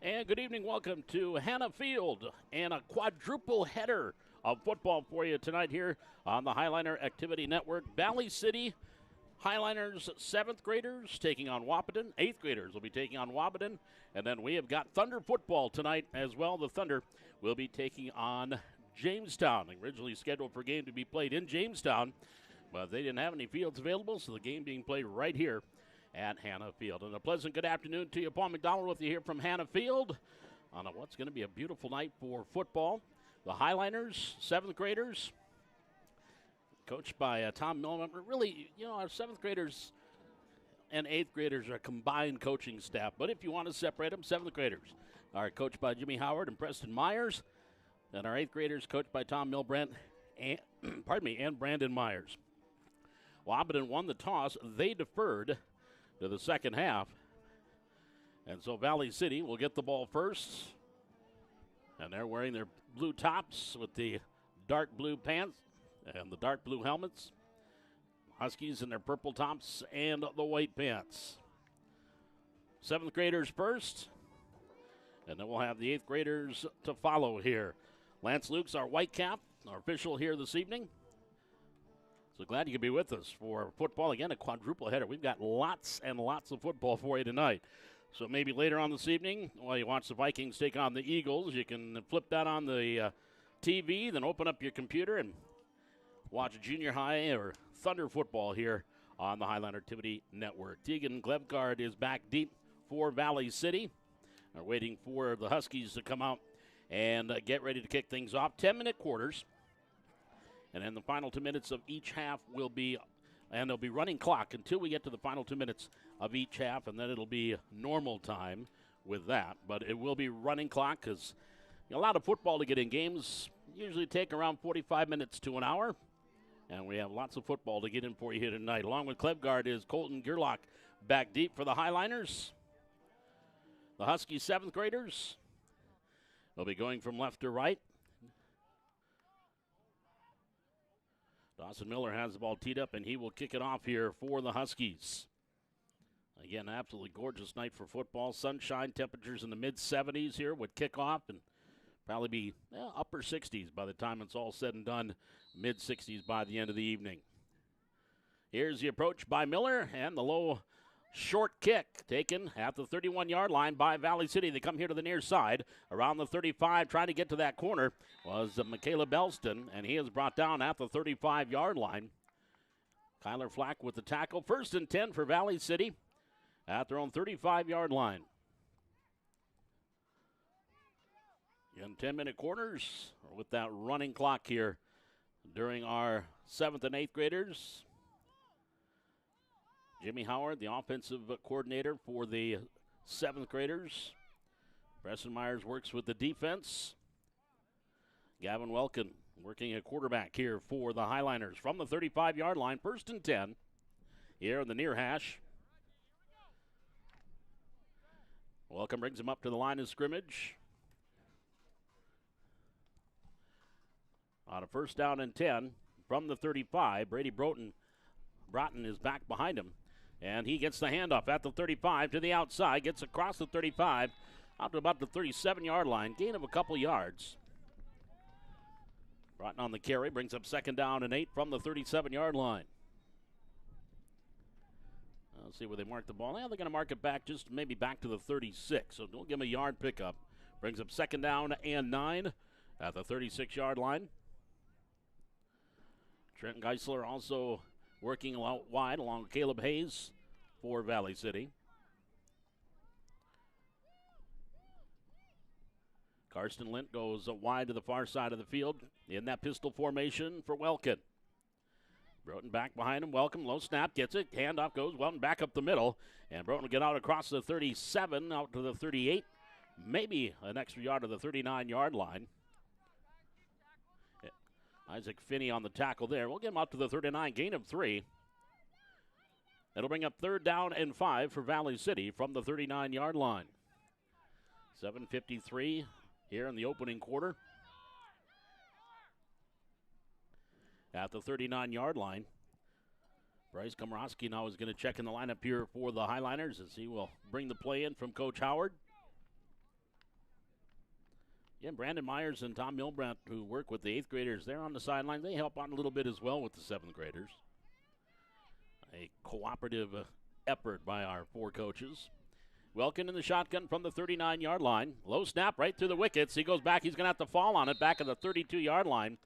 And good evening. Welcome to Hannah Field and a quadruple header of football for you tonight here on the Highliner Activity Network. Valley City Highliners 7th graders taking on Wahpeton. 8th graders will be taking on Wahpeton. And then we have got Thunder football tonight as well. The Thunder will be taking on Jamestown. Originally scheduled for a game to be played in Jamestown, but they didn't have any fields available, so the game being played right here at Hannah Field. And a pleasant good afternoon to you. Paul McDonald with you here from Hannah Field on what's going to be a beautiful night for football. The Highliners, 7th graders, coached by Tom Millman. Really, our 7th graders and 8th graders are a combined coaching staff. But if you want to separate them, 7th graders are coached by Jimmy Howard and Preston Myers. And our 8th graders coached by Tom Milbrandt and, and Brandon Myers. Wahpeton won the toss. They deferred to the second half. And so Valley City will get the ball first. And they're wearing their blue tops with the dark blue pants and the dark blue helmets. Huskies in their purple tops and the white pants. 7th graders first. And then we'll have the 8th graders to follow here. Lance Luke's our white cap, our official here this evening. So glad you could be with us for football. Again, a quadruple header. We've got lots and lots of football for you tonight. So maybe later on this evening, while you watch the Vikings take on the Eagles, you can flip that on the TV, then open up your computer and watch junior high or Thunder football here on the Highliner Activity Network. Tegan Glevgard is back deep for Valley City. They're waiting for the Huskies to come out and get ready to kick things off. 10-minute quarters. And then the final 2 minutes of each half will be, and there'll be running clock until we get to the final 2 minutes of each half, and then it'll be normal time with that. But it will be running clock because a lot of football to get in. Games usually take around 45 minutes to an hour, and we have lots of football to get in for you here tonight. Along with Klevgard is Colton Gerlach back deep for the Highliners. The Huskies 7th graders. They'll be going from left to right. Dawson Miller has the ball teed up, and he will kick it off here for the Huskies. Again, absolutely gorgeous night for football. Sunshine, temperatures in the mid-70s here would kick off and probably be upper 60s by the time it's all said and done, mid-60s by the end of the evening. Here's the approach by Miller, and the low short kick taken at the 31-yard line by Valley City. They come here to the near side. Around the 35, trying to get to that corner was Michaela Belston, and he is brought down at the 35-yard line. Kyler Flack with the tackle. 1st and 10 for Valley City at their own 35-yard line. In 10-minute quarters with that running clock here during our 7th and 8th graders. Jimmy Howard, the offensive coordinator for the 7th graders. Preston Myers works with the defense. Gavin Welkin working at quarterback here for the Highliners from the 35-yard line. 1st and 10 here in the near hash. Welcome brings him up to the line of scrimmage. On a 1st down and 10 from the 35, Brady Broughton is back behind him. And he gets the handoff at the 35 to the outside, gets across the 35 out to about the 37-yard line, gain of a couple yards. Broughton on the carry, brings up 2nd down and 8 from the 37-yard line. Let's see where they mark the ball. Now they're going to mark it back, just maybe back to the 36, so don't give him a yard pickup. Brings up 2nd down and 9 at the 36-yard line. Trent Geisler also working out wide along with Caleb Hayes for Valley City. Karsten Lint goes wide to the far side of the field in that pistol formation for Welkin. Broughton back behind him. Welcome, low snap, gets it. Handoff goes. Welton back up the middle. And Broughton will get out across the 37, out to the 38. Maybe an extra yard to the 39-yard line. Isaac Finney on the tackle there. We'll get him out to the 39, gain of 3. It'll bring up 3rd down and 5 for Valley City from the 39-yard line. 7:53 here in the opening quarter. At the 39-yard line. Bryce Komorowski now is going to check in the lineup here for the Highliners as he will bring the play in from Coach Howard. Yeah, Brandon Myers and Tom Milbrandt, who work with the 8th graders, they're on the sideline. They help out a little bit as well with the 7th graders. A cooperative effort by our 4 coaches. Welkin in the shotgun from the 39-yard line. Low snap right through the wickets. He goes back. He's going to have to fall on it back at the 32-yard line.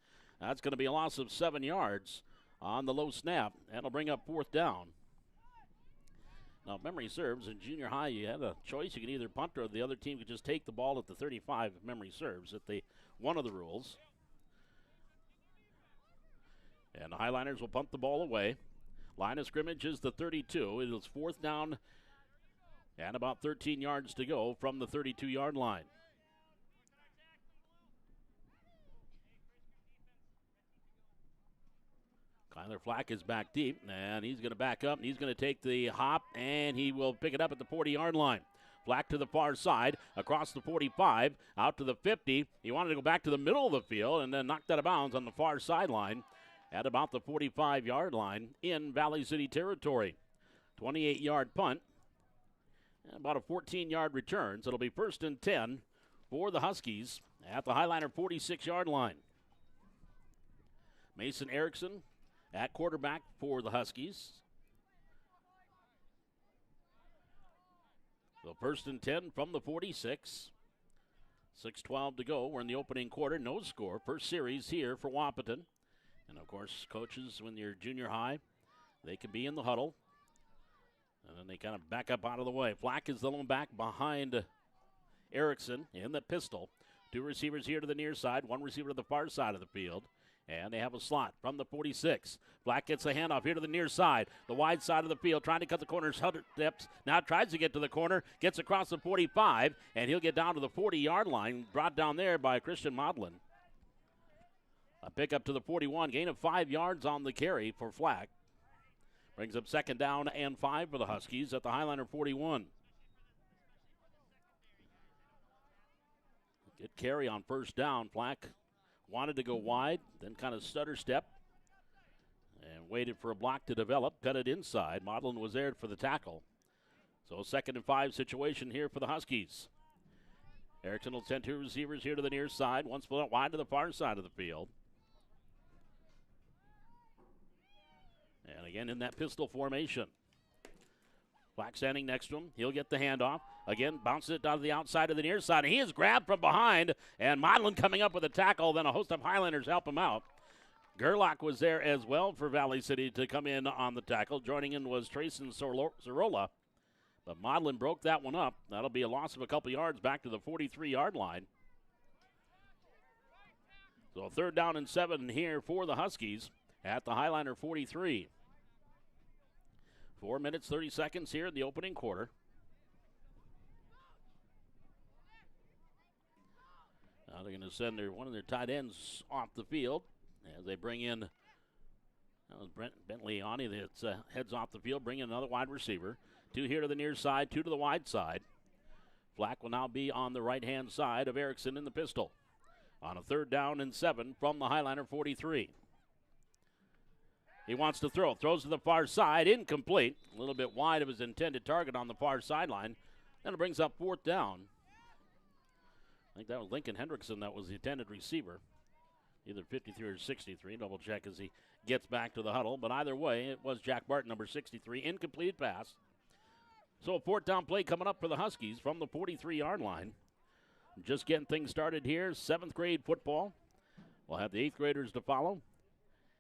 That's going to be a loss of 7 yards on the low snap. That'll bring up 4th down. Now, if memory serves, in junior high, you had a choice. You could either punt or the other team could just take the ball at the 35, if memory serves, one of the rules. And the Highliners will punt the ball away. Line of scrimmage is the 32. It is 4th down and about 13 yards to go from the 32-yard line. Kyler Flack is back deep, and he's going to back up, and he's going to take the hop, and he will pick it up at the 40-yard line. Flack to the far side, across the 45, out to the 50. He wanted to go back to the middle of the field and then knocked out of bounds on the far sideline at about the 45-yard line in Valley City territory. 28-yard punt, and about a 14-yard return. So it'll be 1st and 10 for the Huskies at the Highliner 46-yard line. Mason Erickson at quarterback for the Huskies. So 1st and 10 from the 46. 6:12 to go. We're in the opening quarter. No score. First series here for Wahpeton. And, of course, coaches, when you're junior high, they can be in the huddle. And then they kind of back up out of the way. Flack is the lone back behind Erickson in the pistol. 2 receivers here to the near side, 1 receiver to the far side of the field. And they have a slot from the 46. Flack gets a handoff here to the near side, the wide side of the field, trying to cut the corners 100 steps. Now tries to get to the corner, gets across the 45, and he'll get down to the 40-yard line, brought down there by Christian Modlin. A pickup to the 41, gain of 5 yards on the carry for Flack. Brings up 2nd down and 5 for the Huskies at the Highliner 41. Good carry on 1st down. Flack wanted to go wide, then kind of stutter step and waited for a block to develop, cut it inside. Modlin was there for the tackle. So 2nd and 5 situation here for the Huskies. Erickson will send 2 receivers here to the near side, 1 split out wide to the far side of the field. And again in that pistol formation. Flack standing next to him. He'll get the handoff. Again, bounces it down to the outside of the near side. And he is grabbed from behind. And Modlin coming up with a tackle. Then a host of Highlanders help him out. Gerlach was there as well for Valley City to come in on the tackle. Joining in was Trayson Sorolla. But Modlin broke that one up. That'll be a loss of a couple yards back to the 43-yard line. So 3rd down and 7 here for the Huskies at the Highliner 43. 4 minutes, 30 seconds here in the opening quarter. Now they're going to send one of their tight ends off the field as they bring in, that was Bentley Ani that heads off the field, bring in another wide receiver. 2 here to the near side, 2 to the wide side. Flack will now be on the right-hand side of Erickson in the pistol. On a 3rd down and 7 from the Highliner 43. He wants to throw. Throws to the far side. Incomplete. A little bit wide of his intended target on the far sideline. Then it brings up 4th down. I think that was Lincoln Hendrickson that was the intended receiver. Either 53 or 63. Double check as he gets back to the huddle. But either way, it was Jack Barton, number 63. Incomplete pass. So a 4th down play coming up for the Huskies from the 43-yard line. Just getting things started here. 7th grade football. We'll have the 8th graders to follow.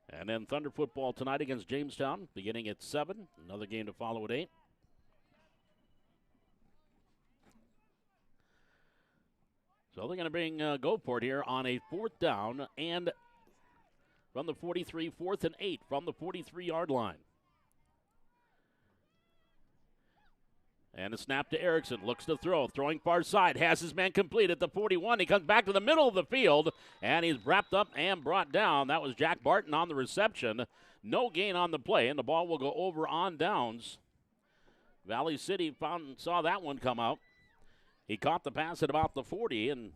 And then Thunder football tonight against Jamestown, beginning at 7. Another game to follow at 8. So they're going to bring Gulfport here on a 4th down and from the 43, 4th and 8 from the 43-yard line. And a snap to Erickson. Looks to throw. Throwing far side. Has his man complete at the 41. He comes back to the middle of the field. And he's wrapped up and brought down. That was Jack Barton on the reception. No gain on the play. And the ball will go over on downs. Valley City saw that one come out. He caught the pass at about the 40. And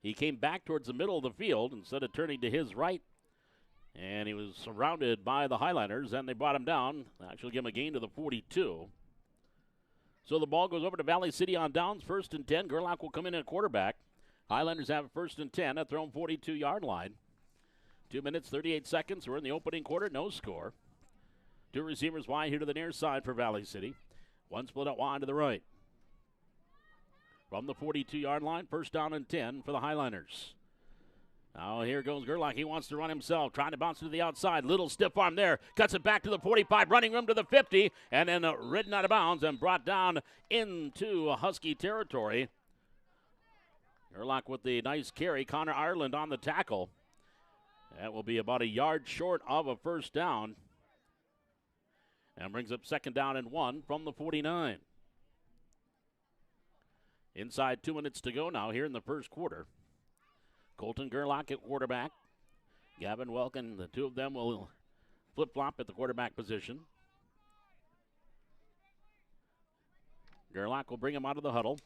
he came back towards the middle of the field instead of turning to his right. And he was surrounded by the Highliners. And they brought him down. Actually give him a gain to the 42. So the ball goes over to Valley City on downs, 1st and 10. Gerlach will come in at quarterback. Highlanders have a 1st and 10 at their own 42-yard line. 2 minutes, 38 seconds. We're in the opening quarter, no score. 2 receivers wide here to the near side for Valley City. 1 split out wide to the right. From the 42-yard line, 1st down and 10 for the Highliners. Now here goes Gerlach. He wants to run himself, trying to bounce to the outside. Little stiff arm there. Cuts it back to the 45, running room to the 50, and then ridden out of bounds and brought down into Husky territory. Gerlach with the nice carry. Connor Ireland on the tackle. That will be about a yard short of a 1st down. And brings up 2nd down and 1 from the 49. Inside 2 minutes to go now here in the 1st quarter. Colton Gerlach at quarterback. Gavin Welkin, the 2 of them will flip-flop at the quarterback position. Gerlach will bring him out of the huddle.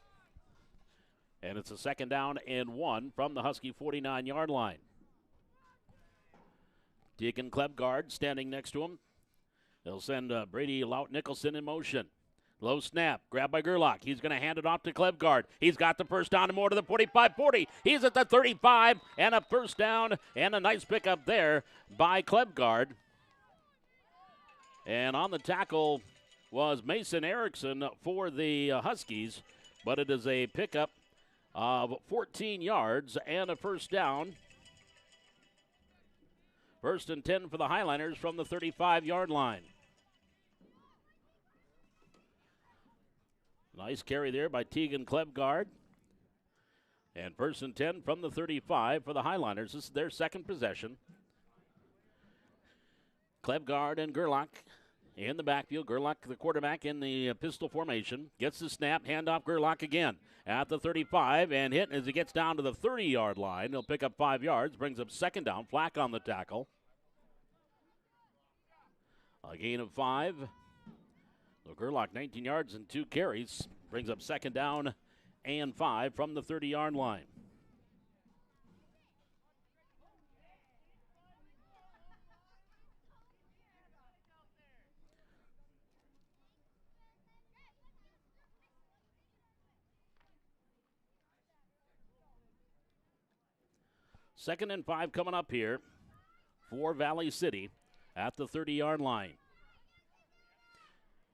And it's a 2nd down and 1 from the Husky 49-yard line. Deacon Klebgard standing next to him. They'll send Brady Laut-Nicholson in motion. Low snap, grabbed by Gerlach. He's going to hand it off to Klebgard. He's got the 1st down and more to the 45-40. He's at the 35 and a 1st down and a nice pickup there by Klebgard. And on the tackle was Mason Erickson for the Huskies, but it is a pickup of 14 yards and a 1st down. 1st and 10 for the Highliners from the 35-yard line. Nice carry there by Tegan Klebgard. And 1st and 10 from the 35 for the Highliners. This is their 2nd possession. Klebgard and Gerlach in the backfield. Gerlach, the quarterback, in the pistol formation. Gets the snap, handoff Gerlach again at the 35 and hit as he gets down to the 30-yard line. He'll pick up 5 yards, brings up 2nd down. Flack on the tackle. A gain of 5. So Gerlach 19 yards and 2 carries. Brings up 2nd down and 5 from the 30-yard line. Second and 5 coming up here for Valley City at the 30-yard line.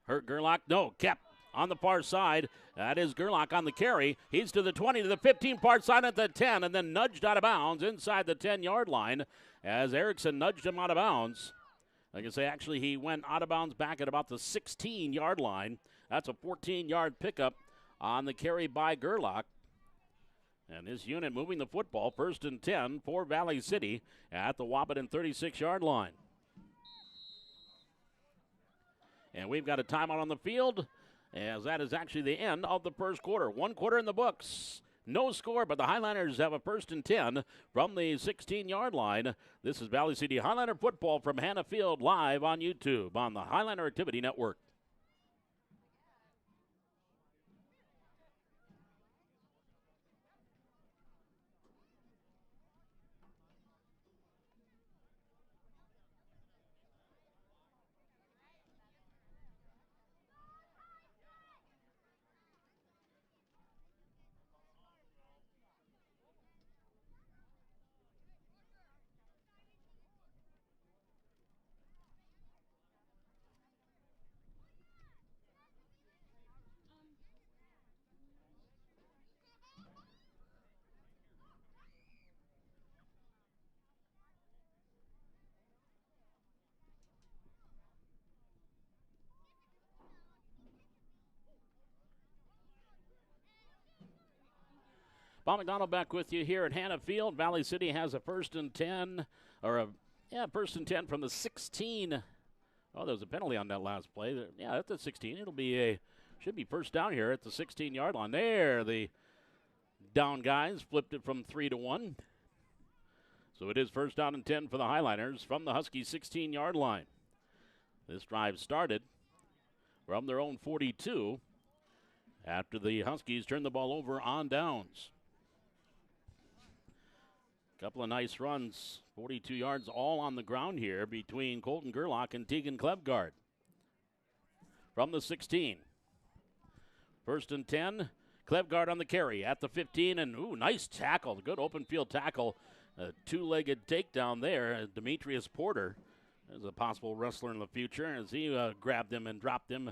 Hurt Gerlach, no, kept on the far side. That is Gerlach on the carry. He's to the 20, to the 15, far side at the 10, and then nudged out of bounds inside the 10-yard line as Erickson nudged him out of bounds. Like I say, actually, he went out of bounds back at about the 16-yard line. That's a 14-yard pickup on the carry by Gerlach. And this unit moving the football, 1st and 10 for Valley City at the Wahpeton 36-yard line. And we've got a timeout on the field, as that is actually the end of the 1st quarter. 1 quarter in the books. No score, but the Highliners have a 1st and 10 from the 16-yard line. This is Valley City Highliner football from Hannah Field, live on YouTube on the Highliner Activity Network. Bob McDonald back with you here at Hannah Field. Valley City has a 1st and 10, or 1st and 10 from the 16. Oh, there was a penalty on that last play. Yeah, at the 16. It'll be should be 1st down here at the 16-yard line. There, the down guys flipped it from 3 to 1. So it is 1st down and 10 for the Highliners from the Husky 16-yard line. This drive started from their own 42 after the Huskies turned the ball over on downs. Couple of nice runs, 42 yards all on the ground here between Colton Gerlach and Tegan Klebgard. From the 16. 1st and 10, Klevgard on the carry at the 15, and nice tackle, good open field tackle. A two-legged takedown there. Demetrius Porter is a possible wrestler in the future as he grabbed him and dropped him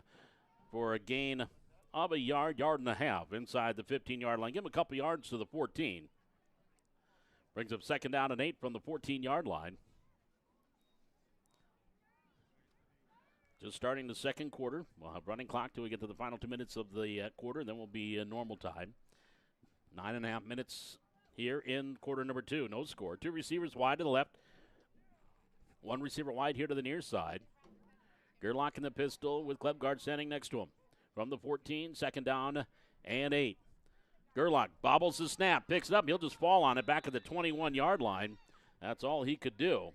for a gain of a yard and a half inside the 15-yard line. Give him a couple yards to the 14. Brings up 2nd down and 8 from the 14-yard line. Just starting the second quarter. We'll have running clock till we get to the final 2 minutes of the quarter. Then we'll be normal time. 9.5 minutes here in quarter number 2. No score. 2 receivers wide to the left. 1 receiver wide here to the near side. Gerlach in the pistol with Klevgard standing next to him. From the 14, 2nd down and 8. Gerlach bobbles the snap, picks it up. He'll just fall on it back at the 21-yard line. That's all he could do.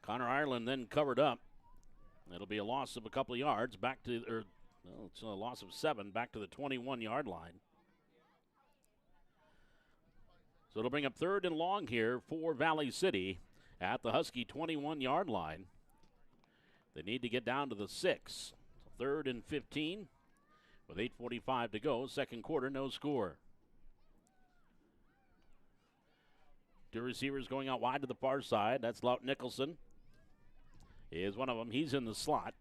Connor Ireland then covered up. It'll be a loss of a couple of yards back to, it's a loss of 7 back to the 21-yard line. So it'll bring up 3rd and long here for Valley City at the Husky 21-yard line. They need to get down to the 6. 3rd and 15 with 8:45 to go. Second quarter, no score. 2 receivers going out wide to the far side. That's Laut Nicholson. He is one of them. He's in the slot.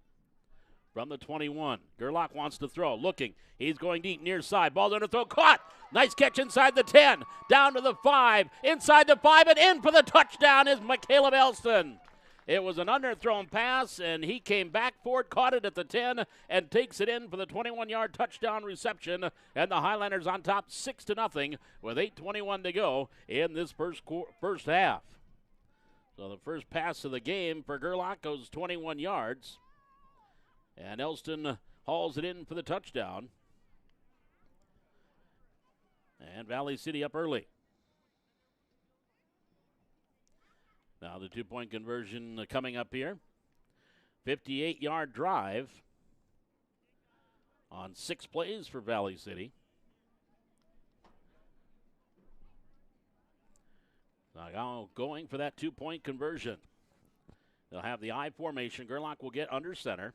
From the 21, Gerlach wants to throw. Looking. He's going deep near side. Ball's under throw. Caught. Nice catch inside the 10. Down to the 5. Inside the 5 and in for the touchdown is Caleb Elston. It was an underthrown pass, and he came back for it, caught it at the 10, and takes it in for the 21-yard touchdown reception. And the Highliners on top 6-0 with 8:21 to go in this first half. So the first pass of the game for Gerlach goes 21 yards. And Elston hauls it in for the touchdown. And Valley City up early. Now the 2-point conversion coming up here. 58-yard drive on 6 plays for Valley City. Now going for that 2-point conversion. They'll have the I formation. Gerlach will get under center.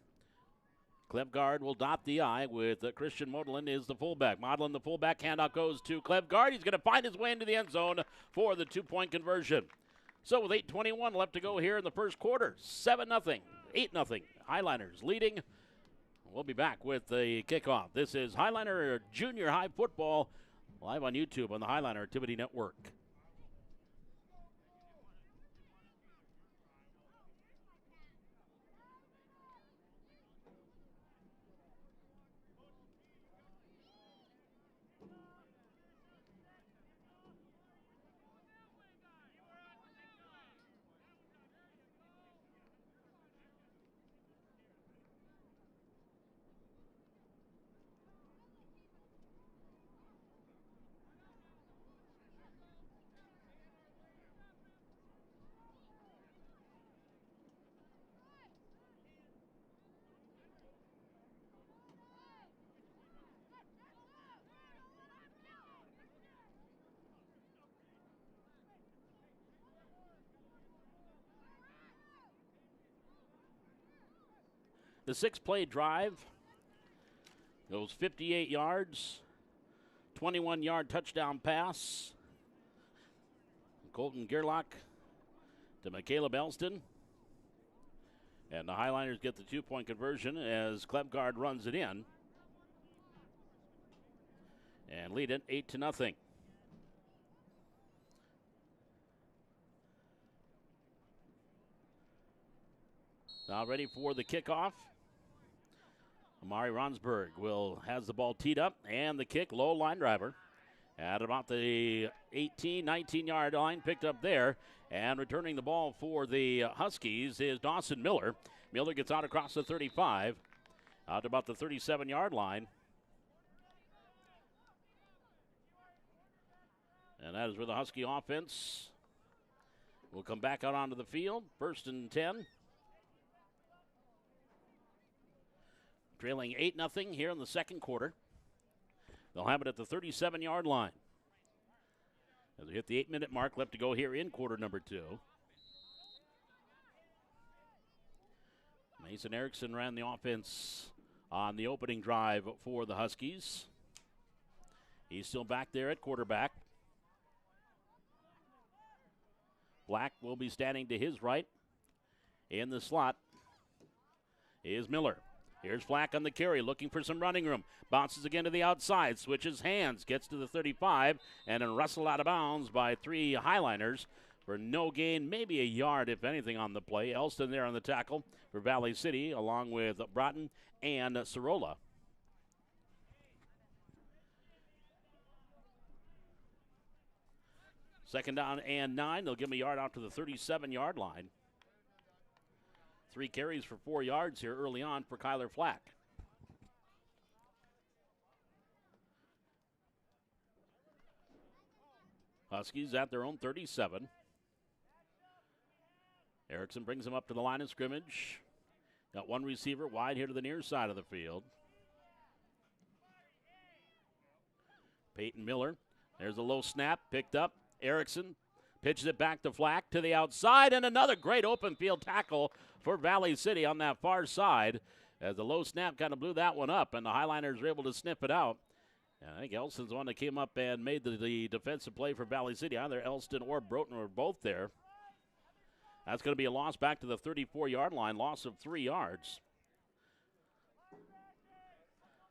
Klevgard will dot the I with Christian Modlin is the fullback. Modlin, the fullback, handoff goes to Klevgard. He's going to find his way into the end zone for the 2-point conversion. So with 8:21 left to go here in the first quarter, 7-0, 8-0. Highliners leading. We'll be back with the kickoff. This is Highliner Junior High Football live on YouTube on the Highliner Activity Network. The 6-play drive goes 58 yards, 21-yard touchdown pass. Colton Gerlach to Caleb Elston. And the Highliners get the 2-point conversion as Klevgard runs it in. And lead it 8-0. Now ready for the kickoff. Amari Ronsberg has the ball teed up, and the kick, low line driver at about the 18, 19-yard line, picked up there. And returning the ball for the Huskies is Dawson Miller. Miller gets out across the 35, out about the 37-yard line. And that is where the Husky offense will come back out onto the field. 1st and 10. Trailing 8-0 here in the second quarter. They'll have it at the 37-yard line. As we hit the 8-minute mark left to go here in quarter number 2. Mason Erickson ran the offense on the opening drive for the Huskies. He's still back there at quarterback. Black will be standing to his right. In the slot is Miller. Here's Flack on the carry, looking for some running room. Bounces again to the outside, switches hands, gets to the 35, and then wrestled out of bounds by 3 Highliners for no gain, maybe a yard, if anything, on the play. Elston there on the tackle for Valley City, along with Broughton and Sorolla. Second down and 9. They'll give him a yard out to the 37-yard line. 3 carries for 4 yards here early on for Kyler Flack. Huskies at their own 37. Erickson brings him up to the line of scrimmage. Got one receiver wide here to the near side of the field. Peyton Miller. There's a low snap, picked up. Erickson pitches it back to Flack to the outside, and another great open field tackle for Valley City on that far side, as the low snap kind of blew that one up, and the Highliners were able to sniff it out. And I think Elston's the one that came up and made the defensive play for Valley City. Either Elston or Broughton were both there. That's going to be a loss back to the 34-yard line, loss of 3 yards.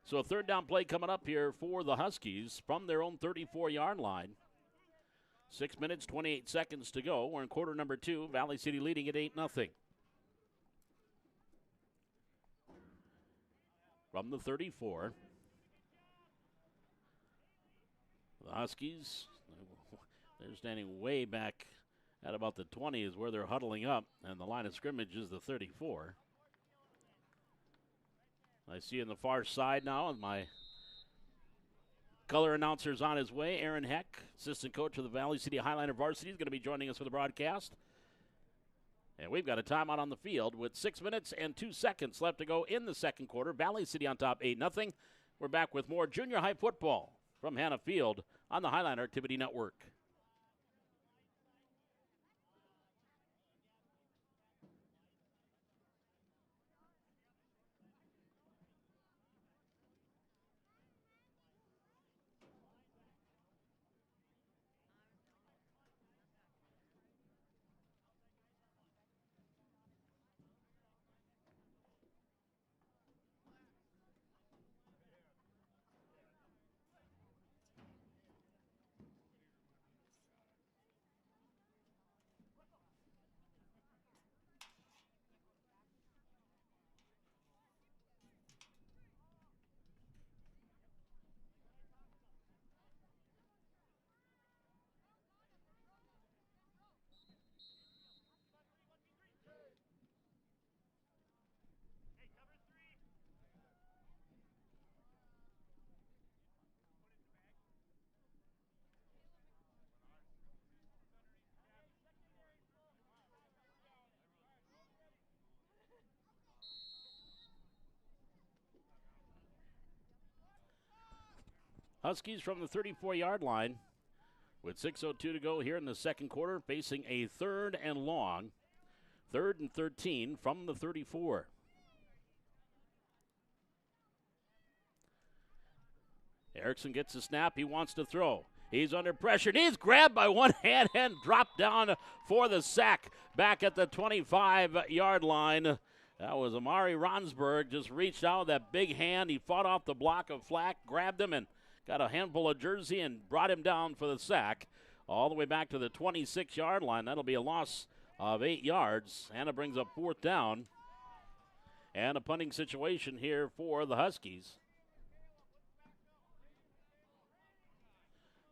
So a third down play coming up here for the Huskies from their own 34-yard line. 6 minutes, 28 seconds to go. We're in quarter number 2. Valley City leading at 8-0. From the 34. The Huskies, they're standing way back at about the 20 is where they're huddling up, and the line of scrimmage is the 34. I see on the far side now, and my color announcer's on his way. Aaron Heck, assistant coach of the Valley City Highliner varsity, is going to be joining us for the broadcast. And we've got a timeout on the field with 6 minutes and 2 seconds left to go in the second quarter. Valley City on top 8-0. We're back with more junior high football from Hannah Field on the Highliner Activity Network. Huskies from the 34-yard line with 6:02 to go here in the second quarter, facing a 3rd and long. 3rd and 13 from the 34. Erickson gets a snap. He wants to throw. He's under pressure. And he's grabbed by one hand and dropped down for the sack back at the 25-yard line. That was Amari Ronsberg. Just reached out with that big hand. He fought off the block of Flack, grabbed him, and got a handful of jersey and brought him down for the sack all the way back to the 26-yard line. That'll be a loss of 8 yards. Hannah brings up 4th down. And a punting situation here for the Huskies.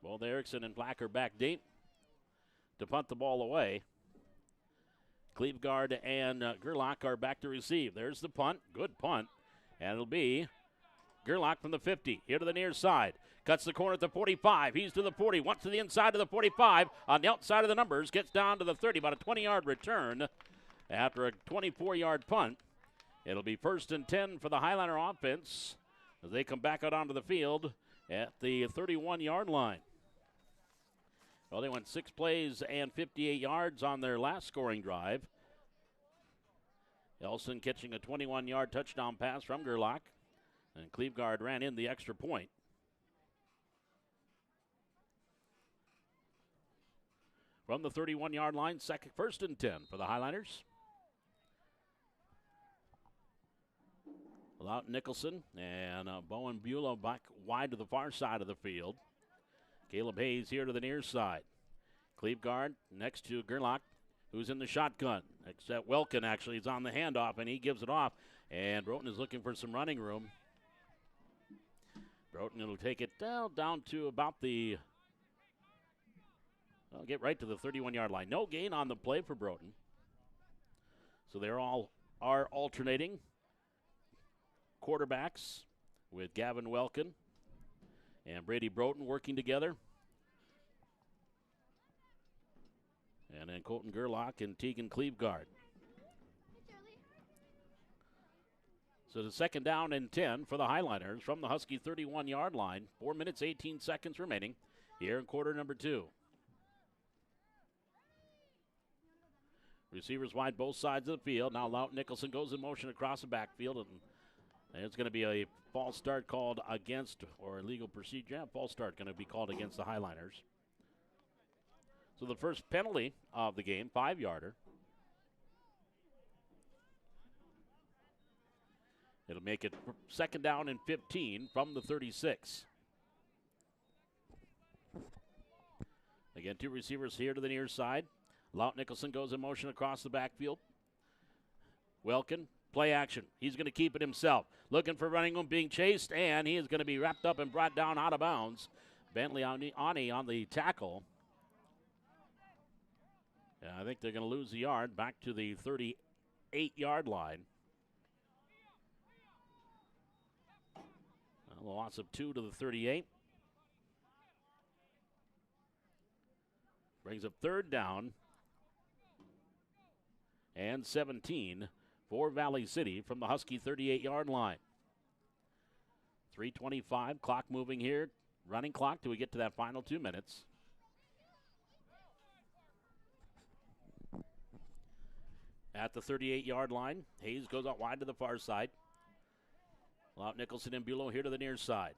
Both Erickson and Black are back deep to punt the ball away. Cleveguard and Gerlach are back to receive. There's the punt. Good punt. And it'll be Gerlach from the 50. Here to the near side. Cuts the corner at the 45. He's to the 40. Wants to the inside of the 45. On the outside of the numbers. Gets down to the 30. About a 20-yard return after a 24-yard punt. It'll be 1st and 10 for the Highliner offense as they come back out onto the field at the 31-yard line. Well, they went 6 plays and 58 yards on their last scoring drive. Elson catching a 21-yard touchdown pass from Gerlach. And Cleveguard ran in the extra point. from the 31-yard line. First and 10 for the Highliners. Without Nicholson and Bowen Bulow back wide to the far side of the field. Caleb Hayes here to the near side. Cleveguard next to Gerlach, who's in the shotgun. Except Welkin actually is on the handoff, and he gives it off. And Broughton is looking for some running room. Broughton will take it down to about the, get right to the 31-yard line. No gain on the play for Broughton. So they're all are alternating quarterbacks with Gavin Welkin and Brady Broughton working together. And then Colton Gerlach and Tegan Cleveguard. So the second down and 10 for the Highliners from the Husky 31-yard line. 4 minutes, 18 seconds remaining here in quarter number 2. Receivers wide both sides of the field. Now Lout Nicholson goes in motion across the backfield, and there's going to be a false start called against, or illegal procedure. Yeah, false start going to be called against the Highliners. So the first penalty of the game, 5-yarder. It'll make it second down and 15 from the 36. Again, 2 receivers here to the near side. Lout Nicholson goes in motion across the backfield. Welkin, play action. He's going to keep it himself. Looking for running room, being chased, and he is going to be wrapped up and brought down out of bounds. Bentley Ani on the tackle. Yeah, I think they're going to lose the yard back to the 38-yard line. A loss of 2 to the 38. Brings up third down and 17 for Valley City from the Husky 38-yard line. 3:25, clock moving here. Running clock till we get to that final 2 minutes. At the 38-yard line, Hayes goes out wide to the far side. Lout Nicholson and Bulow here to the near side.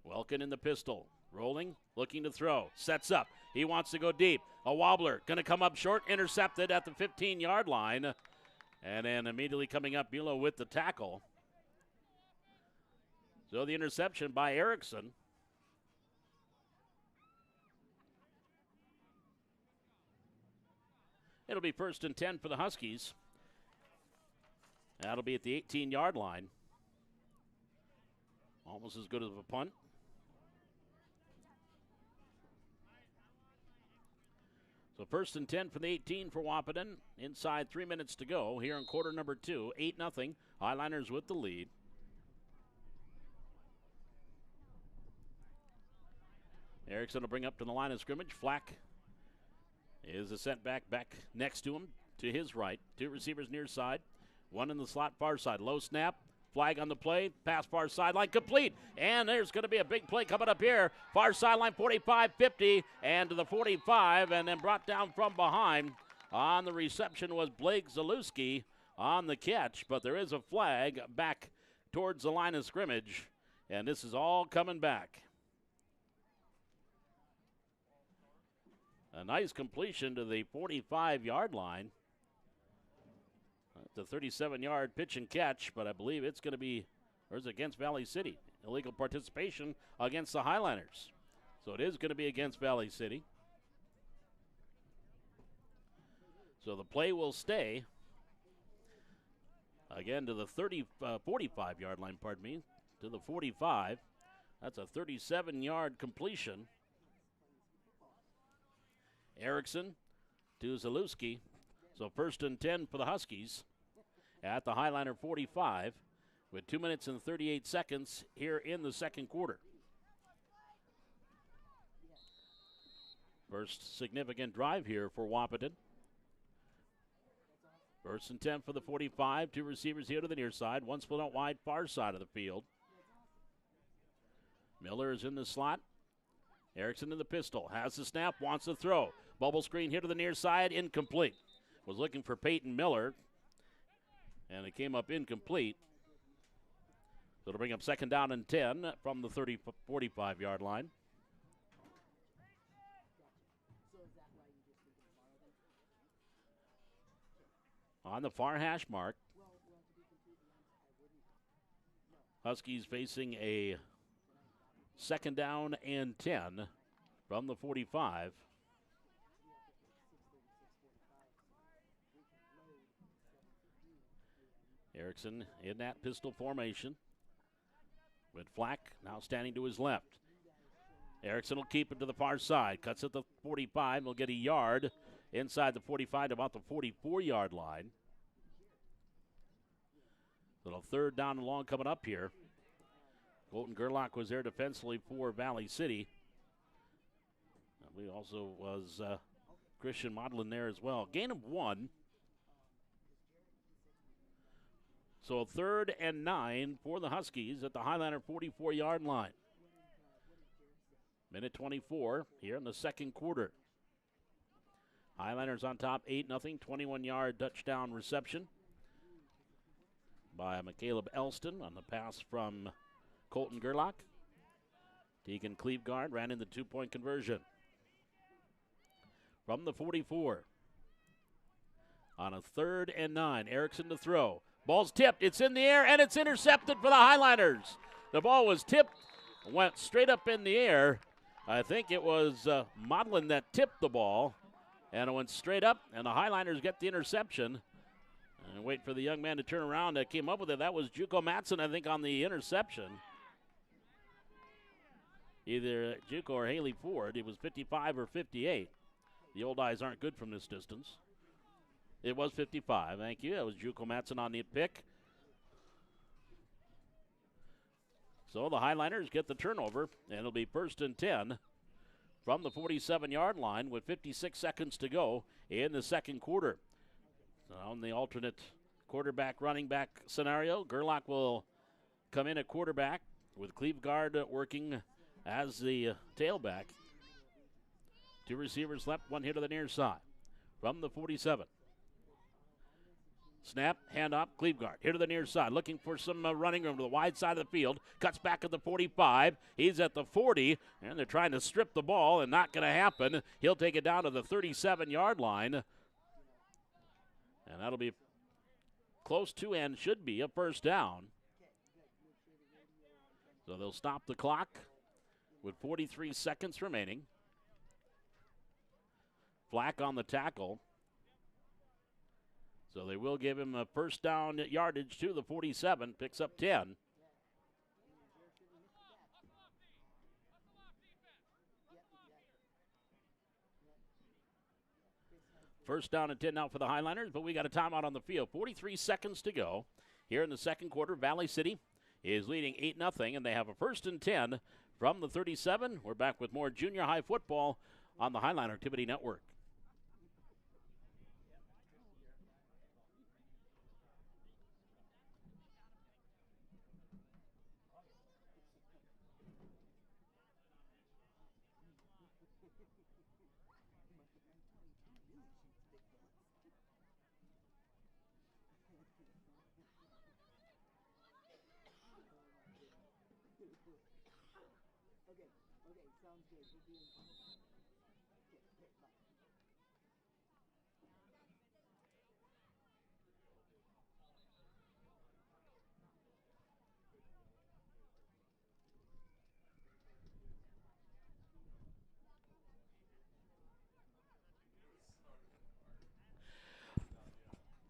Welkin in the pistol. Rolling, looking to throw. Sets up. He wants to go deep. A wobbler. Going to come up short. Intercepted at the 15-yard line. And then immediately coming up, Bulow with the tackle. So the interception by Erickson. It'll be first and 10 for the Huskies. That'll be at the 18-yard line. Almost as good as a punt. So first and 10 from the 18 for Wahpeton. Inside 3 minutes to go here in quarter number 2. 8-0. Highliners with the lead. Erickson will bring up to the line of scrimmage. Flack is a setback back next to him to his right. 2 receivers near side. 1 in the slot far side. Low snap. Flag on the play. Pass far sideline complete. And there's going to be a big play coming up here. Far sideline 45-50 and to the 45 and then brought down from behind. On the reception was Blake Zalewski on the catch. But there is a flag back towards the line of scrimmage. And this is all coming back. A nice completion to the 45-yard line. It's a 37-yard pitch and catch, but I believe it's going to be, or is it against Valley City? Illegal participation against the Highliners. So it is going to be against Valley City. So the play will stay. Again to the 45-yard line, pardon me, to the 45. That's a 37-yard completion. Erickson to Zalewski. So first and 10 for the Huskies at the Highliner 45 with 2 minutes and 38 seconds here in the second quarter. First significant drive here for Wahpeton. First and 10 for the 45. 2 receivers here to the near side. 1 split out wide far side of the field. Miller is in the slot. Erickson in the pistol. Has the snap. Wants to throw. Bubble screen here to the near side. Incomplete. Was looking for Peyton Miller. And it came up incomplete. So it'll bring up second down and 10 from the 45-yard line. on the far hash mark. Huskies facing a 2nd down and 10 from the 45. Erickson in that pistol formation with Flack now standing to his left. Erickson will keep it to the far side. Cuts at the 45. Will get a yard inside the 45 to about the 44-yard line. Little 3rd down and long coming up here. Colton Gerlach was there defensively for Valley City. We also was Christian Modlin there as well. Gain of 1. So 3rd and 9 for the Huskies at the Highliner 44-yard line. Minute 24 here in the 2nd quarter. Highliners on top 8-0, 21-yard touchdown reception by McCaleb Elston on the pass from Colton Gerlach. Tegan Cleveguard ran in the 2-point conversion. From the 44. On a 3rd and 9, Erickson to throw. Ball's tipped, it's in the air, and it's intercepted for the Highliners. The ball was tipped, went straight up in the air. I think it was Modlin that tipped the ball, and it went straight up, and the Highliners get the interception. And wait for the young man to turn around that came up with it. That was Juco Matson, I think, on the interception. Either Juco or Haley Ford. It was 55 or 58. The old eyes aren't good from this distance. It was 55, thank you. That was Juco Matson on the pick. So the Highliners get the turnover, and it'll be 1st and 10 from the 47-yard line with 56 seconds to go in the 2nd quarter. So on the alternate quarterback, running back scenario, Gerlach will come in at quarterback with Cleveguard working as the tailback. 2 receivers left, 1 here to the near side from the 47. Snap, hand off, Cleveguard. Here to the near side, looking for some running room to the wide side of the field. Cuts back at the 45. He's at the 40, and they're trying to strip the ball, and not going to happen. He'll take it down to the 37-yard line. And that'll be close to and should be a 1st down. So they'll stop the clock with 43 seconds remaining. Flack on the tackle. So they will give him a 1st down yardage to the 47, picks up 10. First down and 10 now for the Highliners, but we got a timeout on the field. 43 seconds to go here in the 2nd quarter. Valley City is leading 8-0, and they have a 1st and 10 from the 37. We're back with more junior high football on the Highliner Activity Network.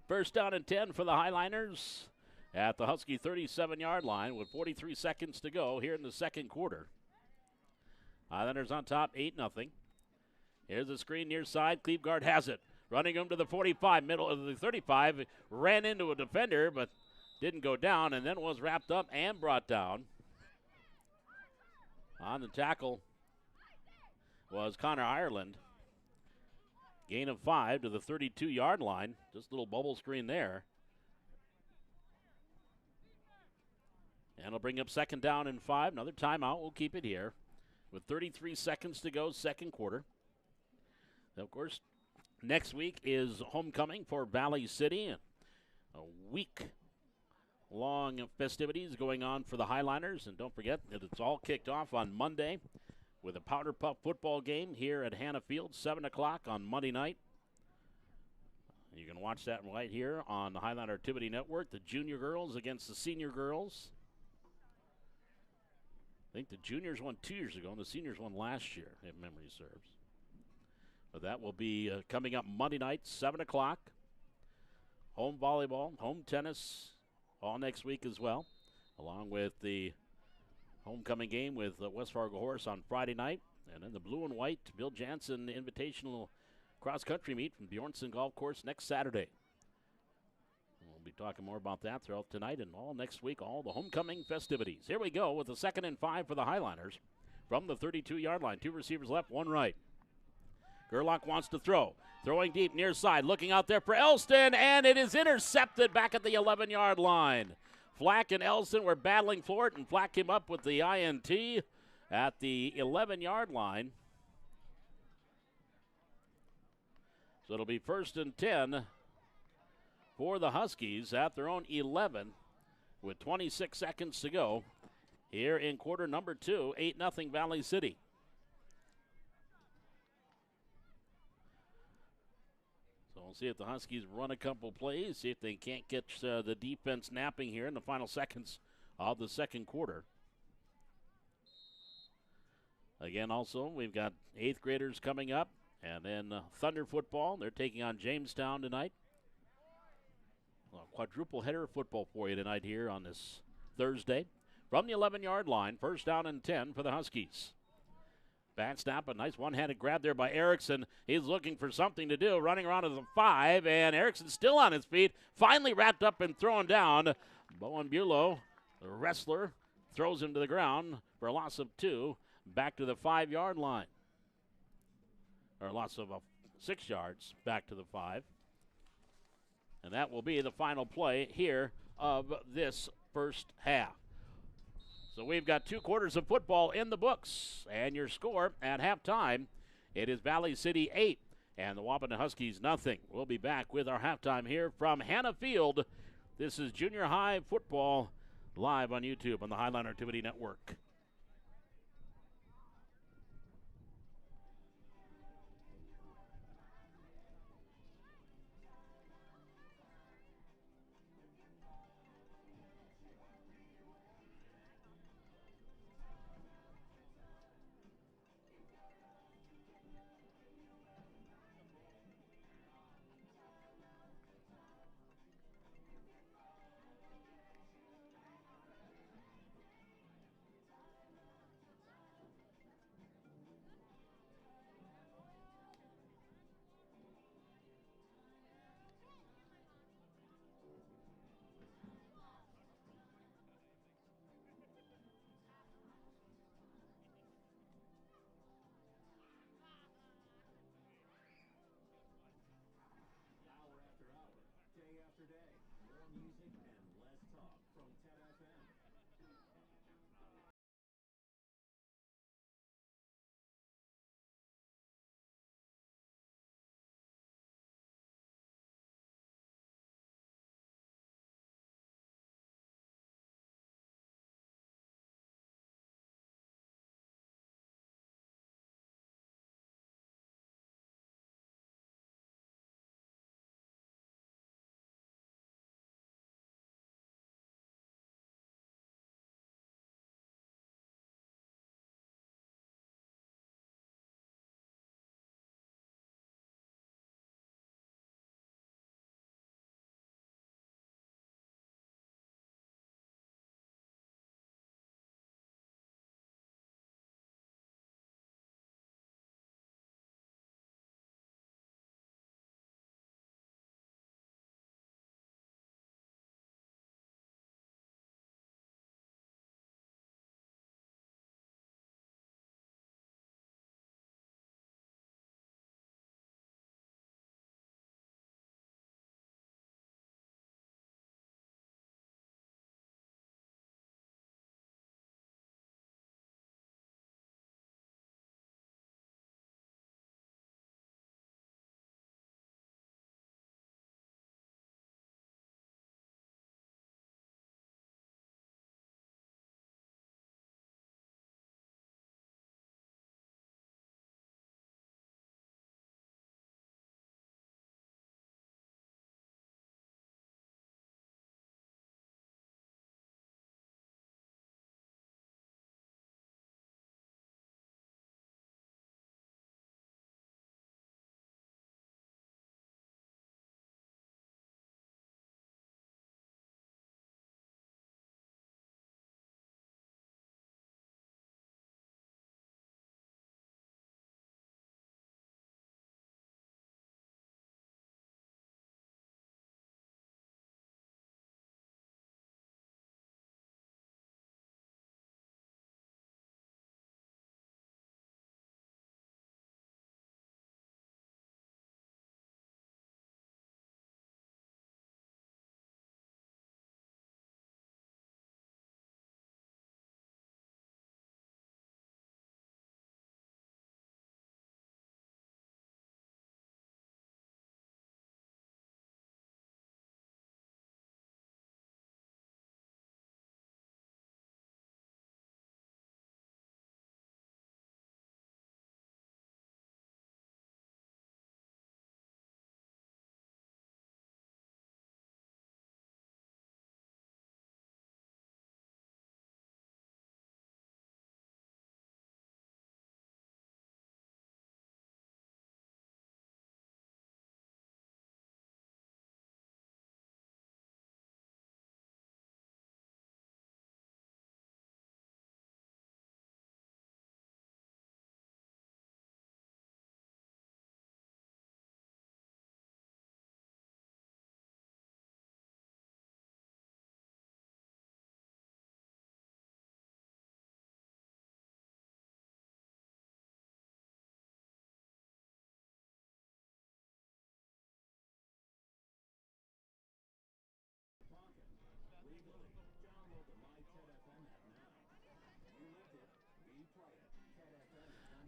First down and 10 for the Highliners at the Husky 37-yard line with 43 seconds to go here in the 2nd quarter. Highlanders on top, 8-0. Here's the screen near side. Cleveguard has it. Running him to the 45, middle of the 35. Ran into a defender, but didn't go down, and then was wrapped up and brought down. On the tackle was Connor Ireland. Gain of 5 to the 32-yard line. Just a little bubble screen there. And it'll bring up 2nd down and 5. Another timeout. We'll keep it here with 33 seconds to go, 2nd quarter. Now, of course, next week is homecoming for Valley City. A week-long festivities going on for the Highliners. And don't forget that it's all kicked off on Monday with a Powder Puff football game here at Hannah Field, 7 o'clock on Monday night. You can watch that right here on the Highliner Activity Network. The junior girls against the senior girls. I think the juniors won 2 years ago, and the seniors won last year, if memory serves. But that will be coming up Monday night, 7 o'clock. Home volleyball, home tennis, all next week as well, along with the homecoming game with West Fargo Horse on Friday night. And then the blue and white Bill Jansen Invitational cross-country meet from Bjornson Golf Course next Saturday. We'll be talking more about that throughout tonight and all next week, all the homecoming festivities. Here we go with the 2nd and 5 for the Highliners from the 32-yard line. 2 receivers left, 1 right. Gerlach wants to throw. Throwing deep near side, looking out there for Elston, and it is intercepted back at the 11-yard line. Flack and Elston were battling for it, and Flack came up with the INT at the 11-yard line. So it'll be 1st and 10 for the Huskies at their own 11 with 26 seconds to go here in quarter number 2, 8-0 Valley City. So we'll see if the Huskies run a couple plays, see if they can't get the defense napping here in the final seconds of the second quarter. Again, also, we've got 8th graders coming up, and then Thunder football. They're taking on Jamestown tonight. Quadruple header football for you tonight here on this Thursday. From the 11-yard line, 1st down and 10 for the Huskies. Bad snap, a nice one-handed grab there by Erickson. He's looking for something to do, running around to the 5, and Erickson's still on his feet, finally wrapped up and thrown down. Bowen Bulow, the wrestler, throws him to the ground for a loss of 2, back to the 5-yard line. Or a loss of 6 yards, back to the 5. And that will be the final play here of this first half. So we've got 2 quarters of football in the books. And your score at halftime, it is Valley City 8 and the Wahpeton Huskies nothing. We'll be back with our halftime here from Hannah Field. This is junior high football live on YouTube on the Highliner Activity Network.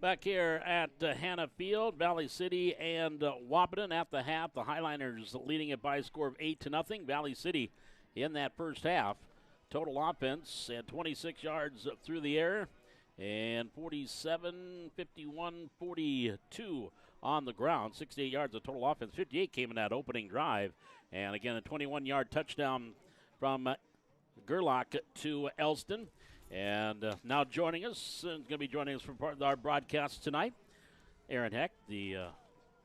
Back here at Hannah Field, Valley City and Wahpeton at the half. The Highliners leading it by a score of 8-0. Valley City in that first half. Total offense and 26 yards through the air and 47, 51, 42 on the ground. 68 yards of total offense. 58 came in that opening drive. And again, a 21-yard touchdown from Gerlach to Elston. And now joining us, going to be joining us for part of our broadcast tonight, Aaron Heck, the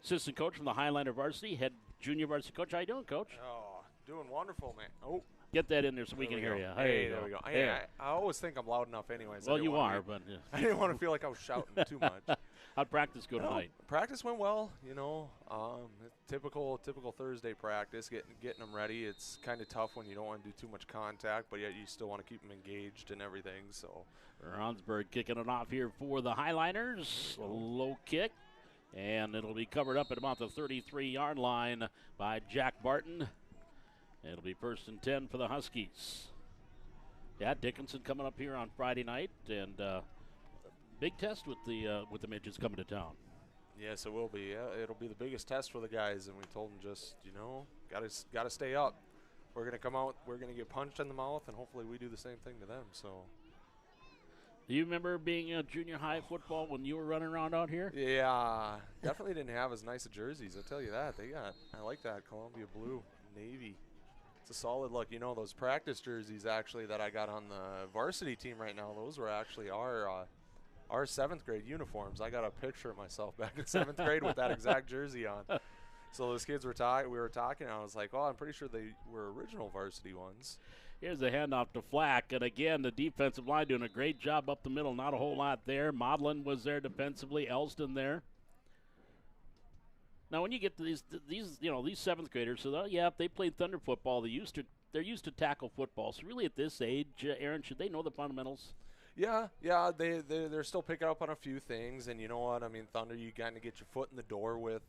assistant coach from the Highliner varsity, head junior varsity coach. How you doing, Coach? Oh, doing wonderful, man. Oh, get that in there so we can hear you. Hey, there we go. Hey, I always think I'm loud enough anyways. Well, you are, but I didn't want to feel like I was shouting too much. How'd practice go tonight? Practice went well. You know, typical Thursday practice, getting them ready. It's kind of tough when you don't want to do too much contact, but yet you still want to keep them engaged and everything. So, Ronsburg kicking it off here for the Highliners. A low kick, and it'll be covered up at about the 33-yard line by Jack Barton. It'll be 1st and 10 for the Huskies. Yeah, Dickinson coming up here on Friday night, and big test with the midgets coming to town. Yes, it will be. It'll be the biggest test for the guys, and we told them just, got to stay up. We're going to come out, we're going to get punched in the mouth, and hopefully we do the same thing to them. So, do you remember being a junior high football when you were running around out here? Yeah, definitely didn't have as nice of jerseys. I'll tell you that. I like that Columbia blue, navy. It's a solid look. You know, those practice jerseys actually that I got on the varsity team right now, those were actually our 7th grade uniforms. I got a picture of myself back in 7th grade with that exact jersey on. So those kids were talking. We were talking. And I was like, "Oh, I'm pretty sure they were original varsity ones." Here's a handoff to Flack, and again the defensive line doing a great job up the middle. Not a whole lot there. Maudlin was there defensively. Elston there. Now, when you get to these 7th graders, so if they played Thunder football, they're used to tackle football. So really, at this age, Aaron, should they know the fundamentals? Yeah, they're still picking up on a few things, and you know what? I mean, Thunder, you kind of get your foot in the door with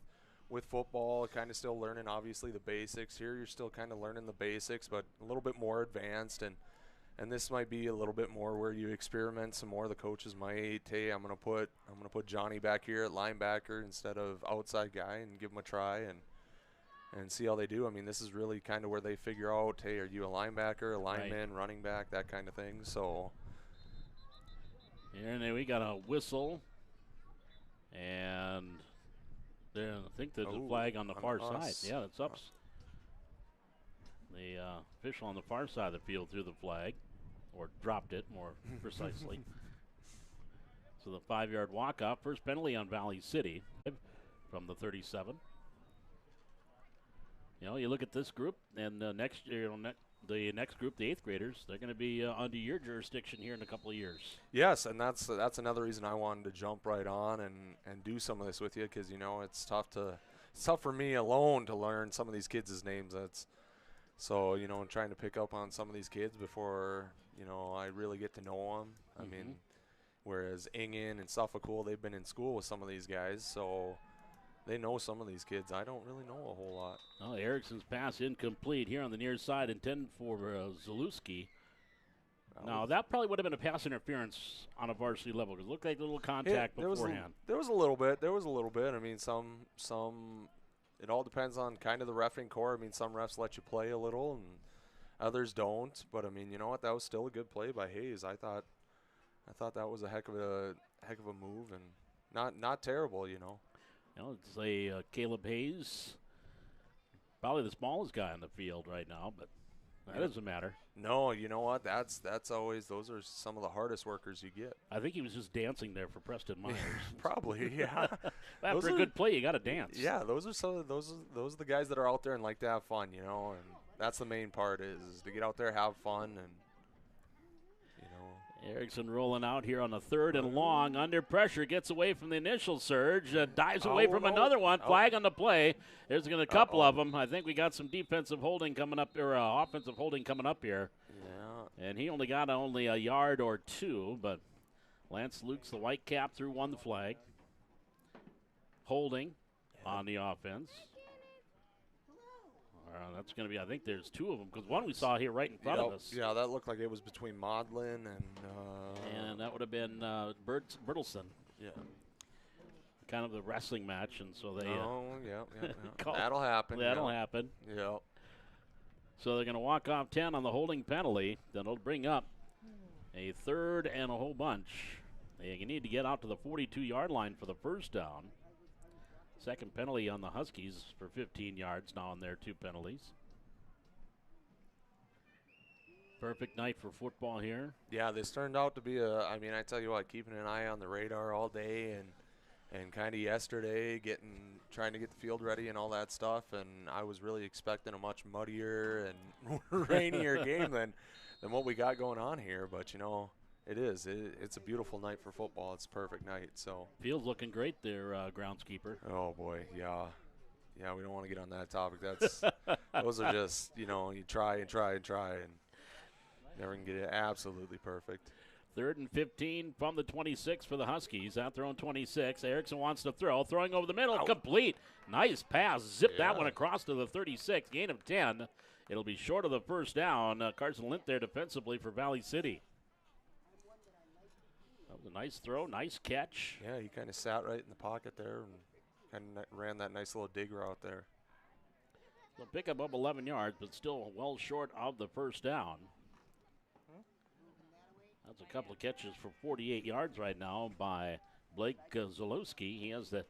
football, kind of still learning obviously the basics. Here, you're still kind of learning the basics, but a little bit more advanced, and this might be a little bit more where you experiment some more. The coaches might, hey, I'm gonna put Johnny back here at linebacker instead of outside guy, and give him a try and see how they do. I mean, this is really kind of where they figure out, hey, are you a linebacker, a lineman, running back, that kind of thing. So. Here and there we got a whistle, and there I think there's a flag on the far side. Yeah, it's up. The official on the far side of the field threw the flag, or dropped it more precisely. So the 5-yard walk-off, first penalty on Valley City from the 37. You look at this group, and next year, the next group, the 8th graders, they're going to be under your jurisdiction here in a couple of years. Yes, and that's another reason I wanted to jump right on and do some of this with you, because it's tough for me alone to learn some of these kids' names. So trying to pick up on some of these kids before I really get to know them. I mean, whereas Ingen and Suffolk, they've been in school with some of these guys, so they know some of these kids. I don't really know a whole lot. Well, Erickson's pass incomplete here on the near side, intended for Zalewski. Now, that probably would have been a pass interference on a varsity level, because it looked like a little contact beforehand. There was a little bit. I mean, some. It all depends on kind of the reffing core. I mean, some refs let you play a little, and others don't. But I mean, you know what? That was still a good play by Hayes. I thought that was a heck of a move, and not terrible. It's a Caleb Hayes, probably the smallest guy on the field right now, but that doesn't matter. No, you know what? That's always, those are some of the hardest workers you get. I think he was just dancing there for Preston Myers. Probably, yeah. After a good play, you got to dance. Yeah, those are the guys that are out there and like to have fun, and that's the main part is to get out there, have fun, and Erickson rolling out here on the 3rd and long. Under pressure, gets away from the initial surge, dives away from another one. Flag on the play. There's a couple of them. I think we got some defensive holding coming up, or offensive holding coming up here. Yeah. And he only got a yard or two, but Lance Lukes, the white cap, threw one flag. Holding on the offense. That's going to be, I think there's 2 of them, because one we saw here right in front of us. Yeah, that looked like it was between Maudlin and that would have been Bertelson. Yeah. kind of the wrestling match, and so they. Yeah. That'll happen. That'll happen. Yeah. So they're going to walk off 10 on the holding penalty. That'll bring up a third and a whole bunch. They need to get out to the 42-yard line for the first down. Second penalty on the Huskies for 15 yards now on their 2 penalties. Perfect night for football here. Yeah, this turned out to be I mean, I tell you what, keeping an eye on the radar all day and kind of yesterday trying to get the field ready and all that stuff, and I was really expecting a much muddier and rainier game than what we got going on here, but it's a beautiful night for football. It's a perfect night. So field's looking great there, groundskeeper. Oh boy, yeah, we don't want to get on that topic. Those are just you try and never can get it absolutely perfect. 3rd and 15 from the 26 for the Huskies. At their own 26. Erickson wants to throw. Throwing over the middle. Ow. Complete. Nice pass. Zip that one across to the 36. Gain of 10. It'll be short of the first down. Carson Lint there defensively for Valley City. That was a nice throw. Nice catch. Yeah, he kind of sat right in the pocket there and kind of ran that nice little dig route there. They'll pick up 11 yards, but still well short of the first down. That's a couple of catches for 48 yards right now by Blake Zalewski. He has that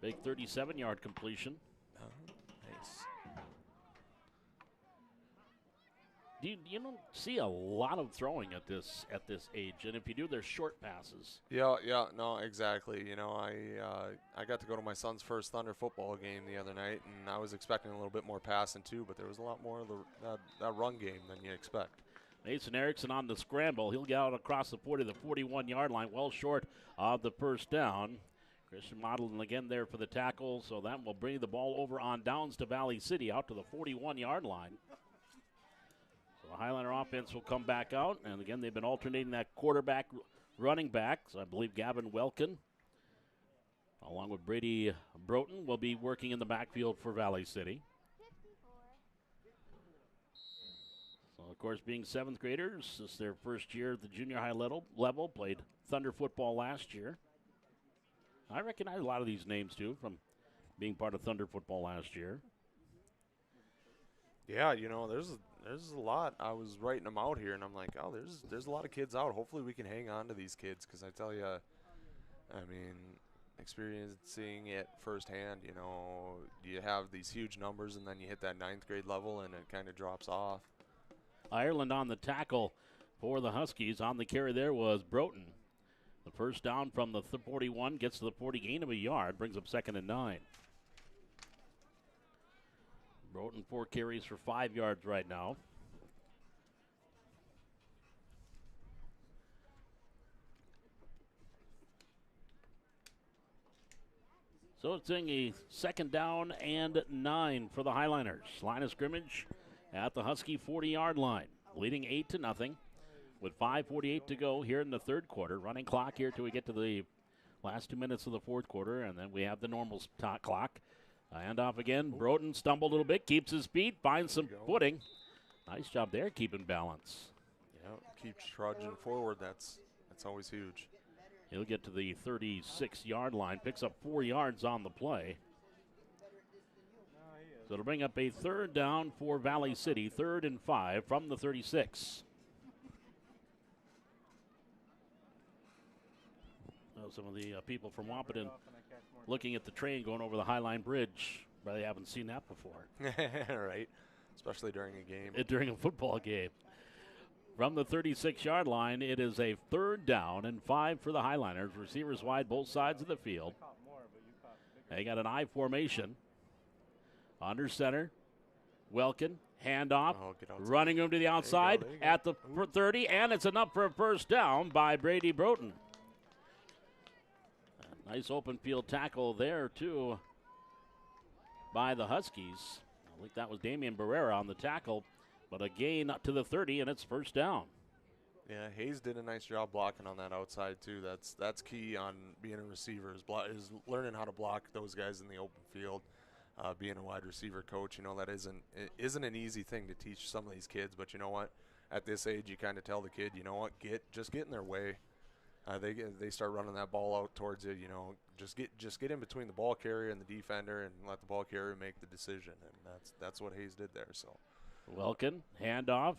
big 37-yard completion. Nice. You don't see a lot of throwing at this age, and if you do, they're short passes. Yeah, no, exactly. I got to go to my son's first Thunder football game the other night, and I was expecting a little bit more passing too, but there was a lot more of that run game than you expect. Mason Erickson on the scramble. He'll get out across the 40 to the 41-yard line, well short of the first down. Christian Modeling again there for the tackle, so that will bring the ball over on downs to Valley City out to the 41-yard line. So the Highliner offense will come back out, and again, they've been alternating that quarterback, running back. So I believe Gavin Welkin, along with Brady Broughton, will be working in the backfield for Valley City. Of course, being 7th graders, this is their first year at the junior high level, played Thunder football last year. I recognize a lot of these names, too, from being part of Thunder football last year. Yeah, there's a lot. I was writing them out here, and I'm like, oh, there's a lot of kids out. Hopefully we can hang on to these kids because I tell you, I mean, experiencing it firsthand, you have these huge numbers, and then you hit that 9th grade level, and it kind of drops off. Ireland on the tackle for the Huskies. On the carry there was Broughton. The first down from the 41 gets to the 40, gain of a yard, brings up 2nd and 9. Broughton 4 carries for 5 yards right now. So it's in a 2nd down and 9 for the Highliners. Line of scrimmage at the Husky 40-yard line, leading 8-0 with 5:48 to go here in the 3rd quarter. Running clock here till we get to the last 2 minutes of the 4th quarter, and then we have the normal clock. Handoff again. Broughton stumbled a little bit, keeps his feet, finds some footing. Nice job there keeping balance. Yeah, keeps trudging forward. That's always huge. He'll get to the 36-yard line, picks up 4 yards on the play. So it'll bring up a 3rd down for Valley City, 3rd and 5 from the 36. Some of the people from Wahpeton looking at the train going over the Highline Bridge, but they haven't seen that before. Right, especially during a game. During a football game. From the 36-yard line, it is a 3rd down and 5 for the Highliners. Receivers wide both sides of the field. They got an I formation. Under center, Welkin, handoff, running him to the outside at the 30, and it's enough for a first down by Brady Broughton. A nice open field tackle there, too, by the Huskies. I think that was Damian Barrera on the tackle, but a gain up to the 30, and it's first down. Yeah, Hayes did a nice job blocking on that outside, too. That's key on being a receiver is learning how to block those guys in the open field. Being a wide receiver coach, that isn't an easy thing to teach some of these kids. But you know what? At this age, you kind of tell the kid, just get in their way, They start running that ball out towards it. Just get in between the ball carrier and the defender and let the ball carrier make the decision. And that's what Hayes did there. So Welkin, handoff.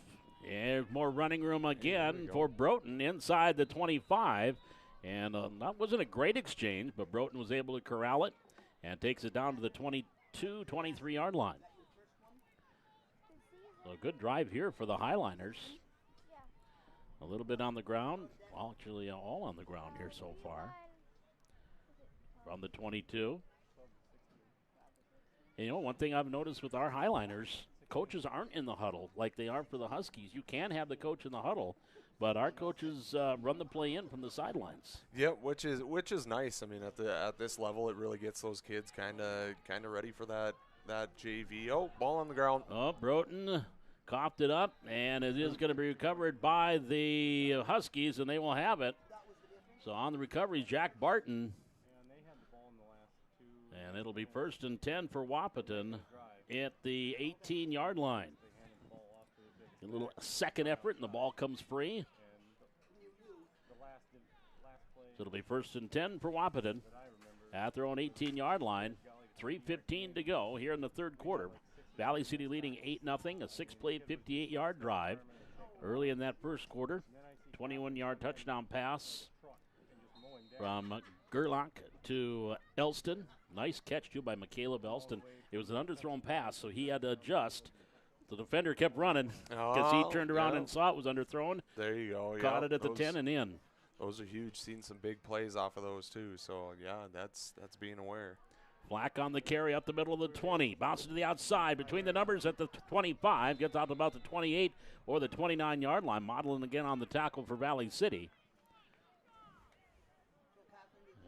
And more running room again for Broughton inside the 25. And that wasn't a great exchange, but Broughton was able to corral it and takes it down to the 22, 23-yard line. So a good drive here for the Highliners. A little bit on the ground. Well, actually, all on the ground here so far. From the 22. And, one thing I've noticed with our Highliners, coaches aren't in the huddle like they are for the Huskies. You can have the coach in the huddle, but our coaches run the play in from the sidelines. Yeah, which is nice. I mean, at this level, it really gets those kids kind of ready for that JV. Oh, ball on the ground. Oh, Broughton coughed it up, and it is going to be recovered by the Huskies, and they will have it. So on the recovery, Jack Barton. And it'll be 1st and 10 for Wahpeton at the 18-yard line. A little second effort, and the ball comes free. So it'll be 1st and 10 for Wahpeton at their own 18-yard line. 3:15 to go here in the third quarter. Valley City leading 8-0, a 6-play, 58-yard drive. Early in that first quarter, 21-yard touchdown pass from Gerlach to Elston. Nice catch, too, by McCaleb Elston. It was an underthrown pass, so he had to adjust. The defender kept running because he turned around and saw it was underthrown. There you go. Caught it at the 10 and in. Those are huge. Seen some big plays off of those, too. So, yeah, that's being aware. Flack on the carry up the middle of the 20. Bounces to the outside between the numbers at the 25. Gets out to about the 28 or the 29-yard line. Modeling again on the tackle for Valley City.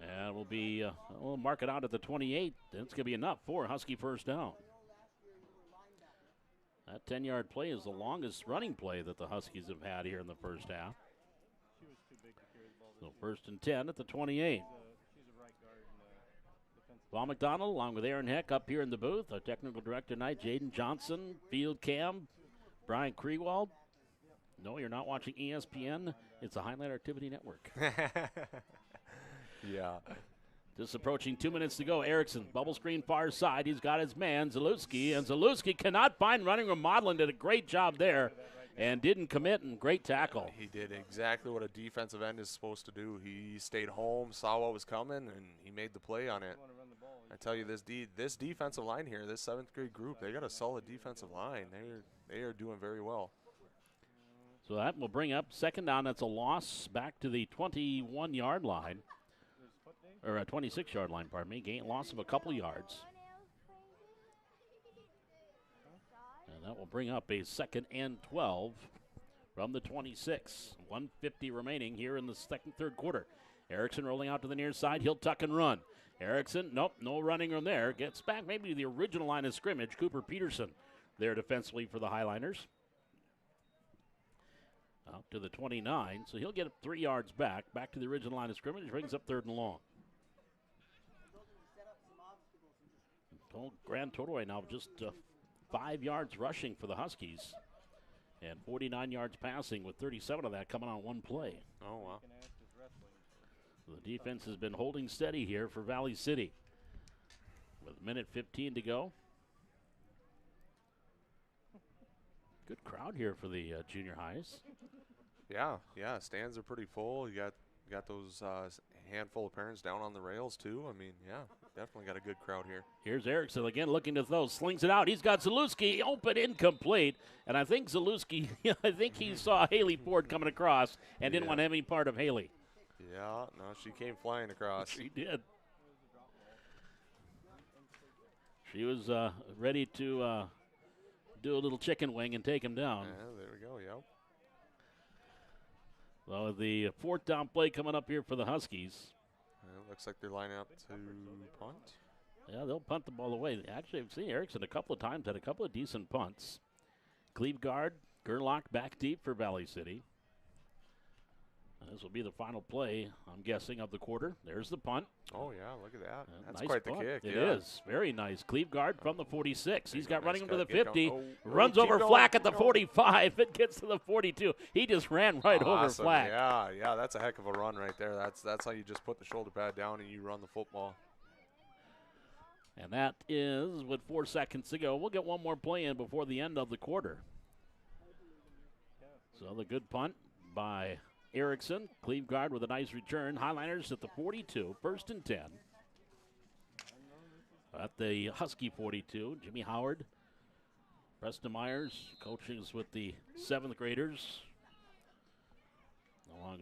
And we'll mark it out at the 28. It's going to be enough for Husky first down. That 10-yard play is the longest running play that the Huskies have had here in the first half. So 1st and 10 at the 28. Paul McDonald along with Aaron Heck up here in the booth. Our technical director tonight, Jaden Johnson, field cam, Brian Kriegwald. No, you're not watching ESPN. It's the Highliner Activity Network. Yeah. Just approaching 2 minutes to go. Erickson, bubble screen far side. He's got his man, Zalewski, and Zalewski cannot find running room. Modlin did a great job there and didn't commit, and great tackle. He did exactly what a defensive end is supposed to do. He stayed home, saw what was coming, and he made the play on it. I tell you, this defensive line here, this 7th grade group, they got a solid defensive line. They are doing very well. So that will bring up second down. That's a loss back to the 21-yard line. Or a 26-yard line, pardon me. Loss of a couple yards. And that will bring up a 2nd and 12 from the 26. 1:50 remaining here in the third quarter. Erickson rolling out to the near side. He'll tuck and run. Erickson, nope, no running room there. Gets back maybe to the original line of scrimmage. Cooper Peterson there defensively for the Highliners. Out to the 29, so he'll get 3 yards back to the original line of scrimmage. Brings up 3rd and long. Grand total right now of just 5 yards rushing for the Huskies and 49 yards passing, with 37 of that coming on one play. Oh, wow. The defense has been holding steady here for Valley City. With a minute 15 to go. Good crowd here for the junior highs. Yeah, stands are pretty full. You got those handful of parents down on the rails too. I mean, yeah, definitely got a good crowd here. Here's Erickson again looking to throw, slings it out. He's got Zalewski open, incomplete, and I think Zalewski, he saw Haley Ford coming across and didn't want any part of Haley. Yeah, no, she came flying across. She did. She was ready to do a little chicken wing and take him down. Yeah, there we go, yep. Well, the 4th down play coming up here for the Huskies. Looks like they're lining up to punt. Yeah, they'll punt the ball away. Actually, I've seen Erickson a couple of times, had a couple of decent punts. Cleve guard, Gerlach back deep for Valley City. This will be the final play, I'm guessing, of the quarter. There's the punt. Oh, yeah, look at that. That's nice quite punt. the kick. It yeah. is. Very nice. Cleveguard from the 46. He's got Nice running him to the cut, get 50. going. Runs keep over going, Flack at the keep going. 45. It gets to the 42. He just ran right over Awesome. Flack. Yeah, that's a heck of a run right there. That's how you just put the shoulder pad down and you run the football. And that is with 4 seconds to go. We'll get one more play in before the end of the quarter. So the good punt by Erickson. Cleveguard with a nice return. Highliners at the 42, 1st and 10. At the Husky 42, Jimmy Howard. Preston Myers coaching with the 7th graders. Along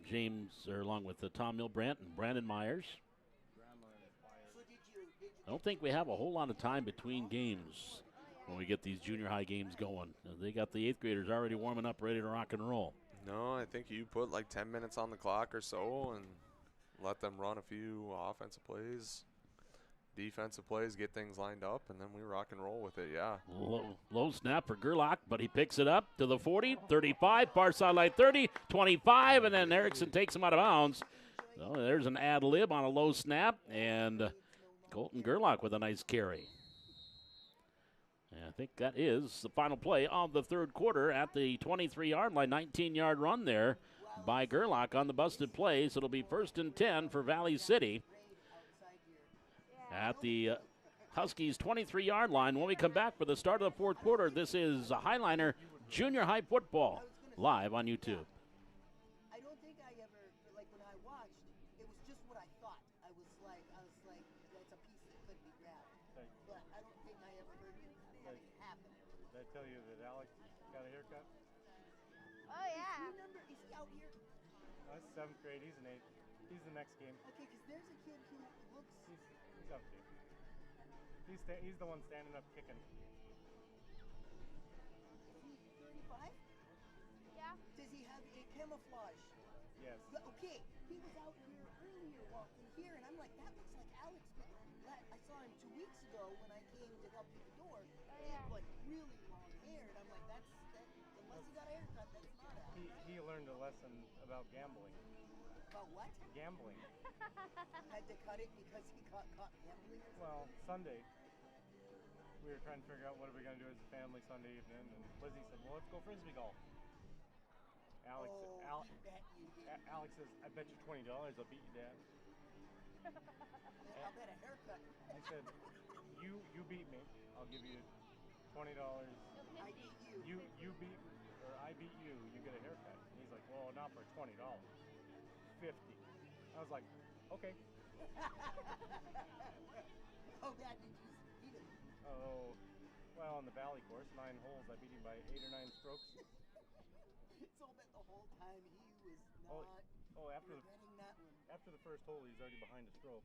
with Tom Milbrandt and Brandon Myers. I don't think we have a whole lot of time between games when we get these junior high games going. They got the 8th graders already warming up, ready to rock and roll. No, I think you put like 10 minutes on the clock or so and let them run a few offensive plays, defensive plays, get things lined up, and then we rock and roll with it, yeah. Low snap for Gerlach, but he picks it up to the 40, 35, far sideline 30, 25, and then Erickson takes him out of bounds. So there's an ad lib on a low snap, and Colton Gerlach with a nice carry. And I think that is the final play of the 3rd quarter at the 23-yard line. 19-yard run there by Gerlach on the busted play. So it'll be 1st and 10 for Valley City at the Huskies 23-yard line. When we come back for the start of the 4th quarter, this is a Highliner Junior High Football live on YouTube. I don't think I ever, like when I watched, it was just what I thought. I was like, that's a piece that could be grabbed. But I don't think I ever heard it happen. Did I tell you that Alex got a haircut? Oh, yeah. Do you remember, is he out here? That's 7th grade. He's an 8th. He's the next game. Okay, because there's a kid who looks. He's up there. He's the one standing up kicking. Is he 35? Yeah. Does he have a camouflage? Yes. Okay, he was out here earlier walking here, and I'm like, that looks like Alex. I saw him 2 weeks ago when I came to help you the door. He had like really long hair, and I'm like, unless he got a haircut, that's not Alex. He learned a lesson about gambling. About what? Gambling. Had to cut it because he got caught gambling? Well, Sunday, we were trying to figure out what are we going to do as a family Sunday evening, and Lizzie said, well, let's go frisbee golf. Alex says, I bet you $20 I'll beat you, Dad. I'll bet a haircut. I said, you beat me, I'll give you $20. I beat you. You beat, or I beat you, you get a haircut. And he's like, well, not for $20. 50. I was like, okay. How bad did you beat him? Oh, well, on the Valley course, 9 holes, I beat him by 8 or 9 strokes. So that the whole time he was not regretting that one. After the first hole, he's already behind a stroke.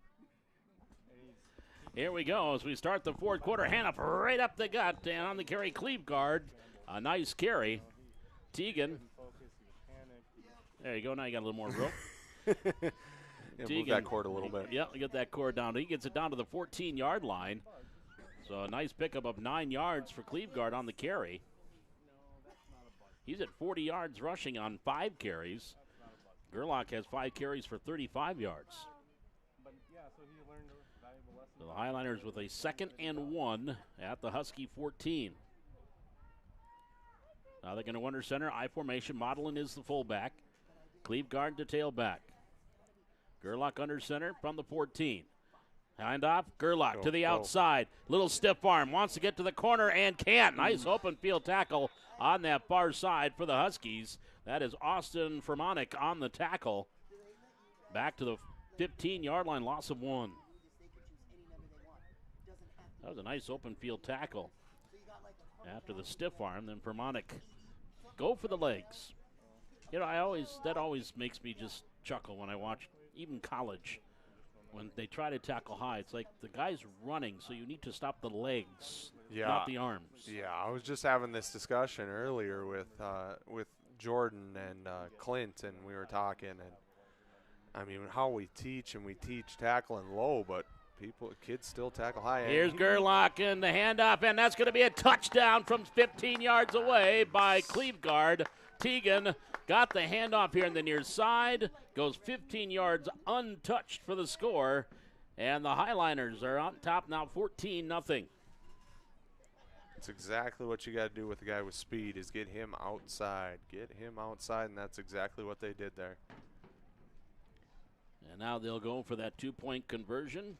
And Here we go as we start the 4th quarter. Hannah right up the gut, and on the carry, Cleveguard. A nice carry. Teagan. There you go. Now you got a little more rope. Move that cord a little bit. Yeah, get that cord down. He gets it down to the 14-yard line. So a nice pickup of 9 yards for Cleveguard on the carry. He's at 40 yards rushing on 5 carries. Gerlach has 5 carries for 35 yards. So the Highliners with a 2nd and 1 at the Husky 14. Now they're going to under center, I formation. Modelin is the fullback. Cleveguard to tailback. Gerlach under center from the 14. Handoff, Gerlach to the outside. Little stiff arm, wants to get to the corner and can't. Nice open field tackle on that far side for the Huskies. That is Austin Fermonic on the tackle. Back to the 15-yard line, loss of 1. That was a nice open field tackle. After the stiff arm, then Fermonic go for the legs. You know, that always makes me just chuckle when I watch even college. When they try to tackle high, it's like the guy's running, so you need to stop the legs, not the arms. Yeah, I was just having this discussion earlier with Jordan and Clint, and we were talking, and I mean how we teach tackling low, but kids still tackle high. Here's Gerlach in the handoff, and that's going to be a touchdown from 15 yards away by Cleveguard Teagan got the handoff here in the near side, goes 15 yards untouched for the score, and the Highliners are on top now 14-0. That's exactly what you got to do with a guy with speed is get him outside. Get him outside, and that's exactly what they did there. And now they'll go for that 2-point conversion.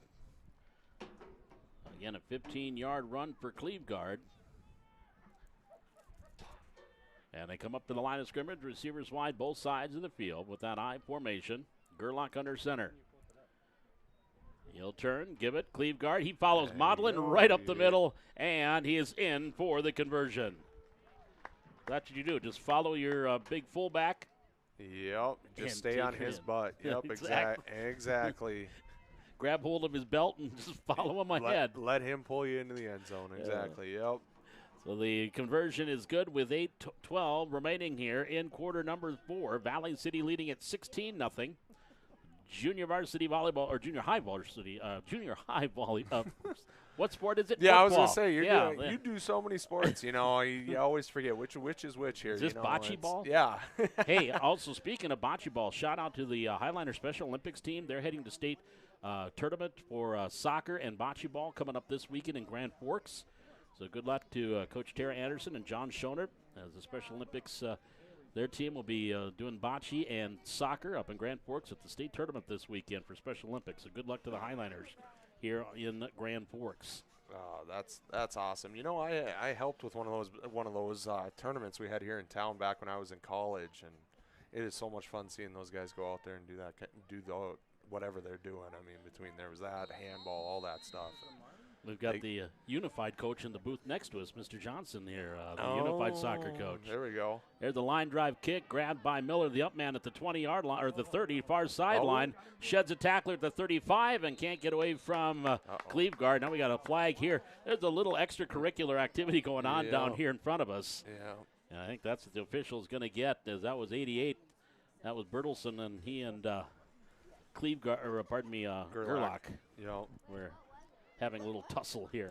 Again, a 15-yard run for Cleveguard. And they come up to the line of scrimmage, receivers wide both sides of the field with that I formation. Gerlach under center. He'll turn, give it, Cleveguard. He follows Maudlin right up the middle, and he is in for the conversion. That's what you do. Just follow your big fullback. Yep, just stay on his butt. Yep, exactly. Grab hold of his belt and just follow him ahead. Let him pull you into the end zone. Exactly, yep. So the conversion is good with 8:12 remaining here in quarter number 4. Valley City leading at 16-0. Junior varsity volleyball, or junior high varsity, what sport is it? Yeah, Football. I was going to say, you do so many sports, you always forget which is which here. Is this bocce ball? Yeah. Hey, also speaking of bocce ball, shout out to the Highliner Special Olympics team. They're heading to state tournament for soccer and bocce ball coming up this weekend in Grand Forks. So good luck to Coach Tara Anderson and John Schoner as the Special Olympics. Their team will be doing bocce and soccer up in Grand Forks at the state tournament this weekend for Special Olympics. So good luck to the Highliners here in Grand Forks. Oh, that's awesome. I helped with one of those tournaments we had here in town back when I was in college, and it is so much fun seeing those guys go out there and do whatever they're doing. I mean, between there was that handball, all that stuff. We've got the unified coach in the booth next to us, Mr. Johnson here, the unified soccer coach. There we go. There's the line drive kick, grabbed by Miller, the up man at the 20-yard line, or the 30, far sideline. Sheds a tackler at the 35 and can't get away from Cleveguard. Now we got a flag here. There's a little extracurricular activity going on down here in front of us. Yeah. And I think that's what the official's going to get, as that was 88. That was Bertelson, and he and Cleveguard, or pardon me, Gerlach. Yeah. We're having a little tussle here.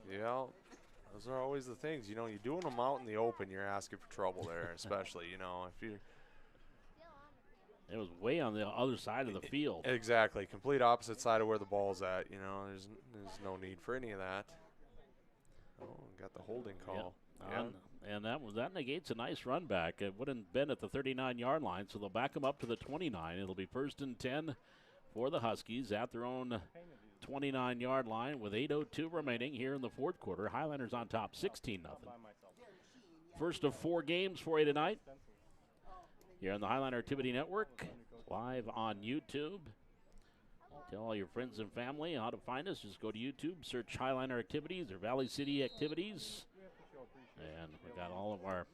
Those are always the things. You're doing them out in the open, you're asking for trouble there, especially, if you. It was way on the other side of the field. Exactly. Complete opposite side of where the ball's at. There's no need for any of that. Oh, got the holding call. Yep. And that negates a nice run back. It wouldn't have been at the 39-yard line, so they'll back them up to the 29. It'll be 1st and 10 for the Huskies at their own 29-yard line with 8:02 remaining here in the fourth quarter. Highlanders on top, 16-0. First of 4 games for you tonight here on the Highliner Activity Network, live on YouTube. Tell all your friends and family how to find us. Just go to YouTube, search Highliner Activities or Valley City Activities. And we've got all of our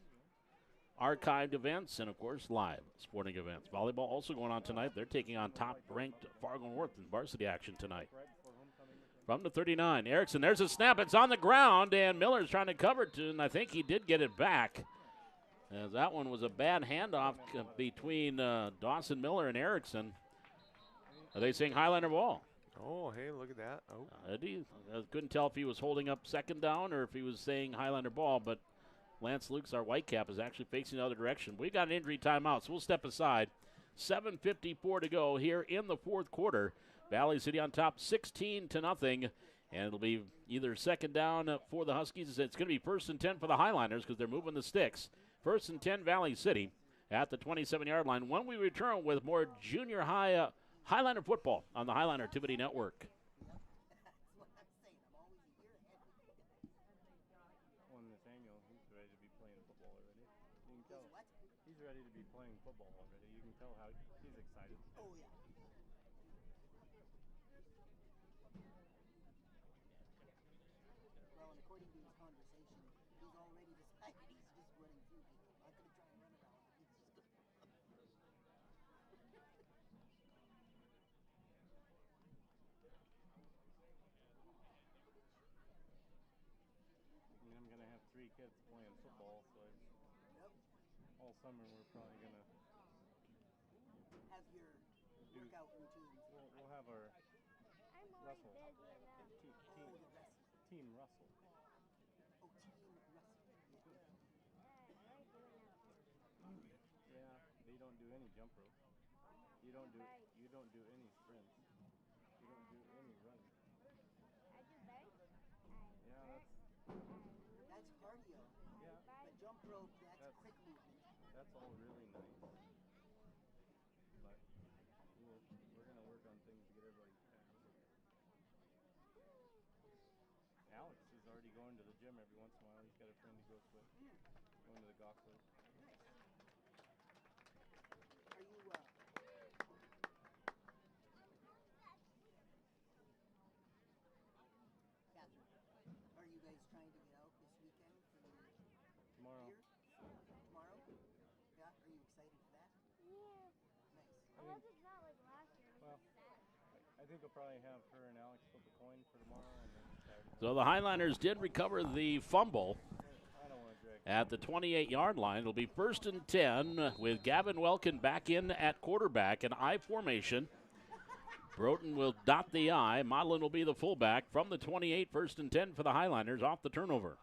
archived events and, of course, live sporting events. Volleyball also going on tonight. They're taking on top-ranked Fargo North in varsity action tonight. From the 39, Erickson, there's a snap. It's on the ground, and Miller's trying to cover it, and I think he did get it back. As that one was a bad handoff between Dawson Miller and Erickson. Are they saying Highliner ball? Oh, hey, look at that. Oh. I couldn't tell if he was holding up second down or if he was saying Highliner ball, but Lance Lukes, our Whitecap, is actually facing the other direction. We've got an injury timeout, so we'll step aside. 7:54 to go here in the fourth quarter. Valley City on top 16-0, and it'll be either second down for the Huskies. It's going to be 1st and 10 for the Highliners because they're moving the sticks. 1st and 10 Valley City at the 27-yard line. When we return with more junior high Highliner football on the Highliner Activity Network. He's ready to be playing football already. You can tell how he's excited. Oh, yeah. Well, and according to his conversation, he's already decided he's just running through people. Not going to try and run around. He's just going to run. I'm going to have 3 kids playing football, so all summer we're probably going to Have your workout routines. we'll have our Russell team Russell. Oh, team wrestling. do any jump rope. You don't do any sprints. You don't do any running. Yeah, That's cardio. yeah. A jump rope, that's quick movement. That's all really nice. But we're gonna work on things to get everybody fast. Alex is already going to the gym every once in a while. He's got a friend he goes with. Going to the golf course. Nice. Are you, Catherine, are you guys trying to get out this weekend for the Tomorrow. beer? Tomorrow? Yeah, are you excited for that? Yeah. Nice. I hope it's not like last year. Well, I think we'll probably have her and Alex flip a coin for tomorrow and then Saturday. So the Highliners did recover the fumble I don't want to drag. at the 28-yard line. It'll be 1st and 10 with Gavin Welkin back in at quarterback in I formation. Broughton will dot the I. Modlin will be the fullback from the 28, 1st and 10 for the Highliners off the turnover.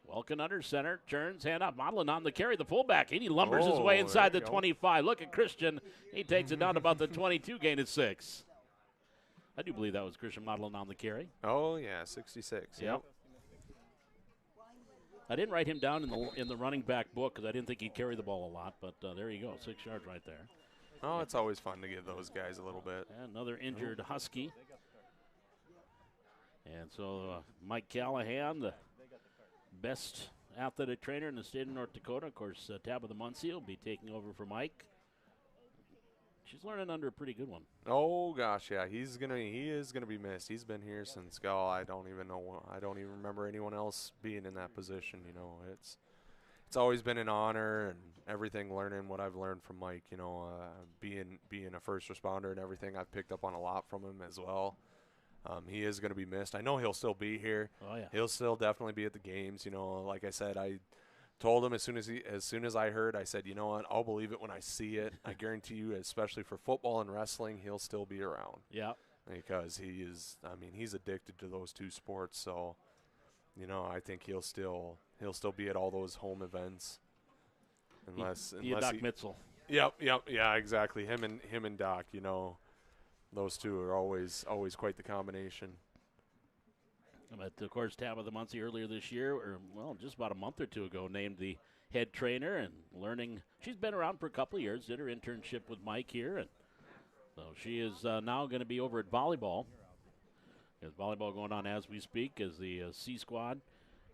Welkin under center, turns, hand up. Modlin on the carry, the fullback. He lumbers his way inside the 25. Look at Christian. He takes it down to about the 22, gain of 6. I do believe that was Christian Modlin on the carry. Oh, yeah, 66. Yep. I didn't write him down in the running back book because I didn't think he'd carry the ball a lot, but there you go, 6 yards right there. Oh, it's always fun to give those guys a little bit. And another injured Husky. And so Mike Callahan, the best athletic trainer in the state of North Dakota. Of course, Tabitha Muncie will be taking over for Mike. She's learning under a pretty good one. Oh gosh, yeah, he is gonna be missed. He's been here since I don't even remember anyone else being in that position. You know, it's always been an honor and everything. Learning what I've learned from Mike, you know, being a first responder and everything, I've picked up on a lot from him as well. He is going to be missed. I know he'll still be here. Oh yeah, he'll still definitely be at the games. You know, like I said, I told him as soon as I heard, I said, you know what, I'll believe it when I see it. I guarantee you, especially for football and wrestling, he'll still be around. Yeah, because he is. I mean, he's addicted to those two sports. So, you know, I think he'll still be at all those home events. Unless Doc Mitzel. Yep, yeah, exactly. Him and Doc, you know, those two are always quite the combination. But of course, Tabitha Muncie earlier this year, or well, just about a month or two ago, named the head trainer and learning. She's been around for a couple of years. Did her internship with Mike here, and so she is now going to be over at volleyball. There's volleyball going on as we speak, as the C squad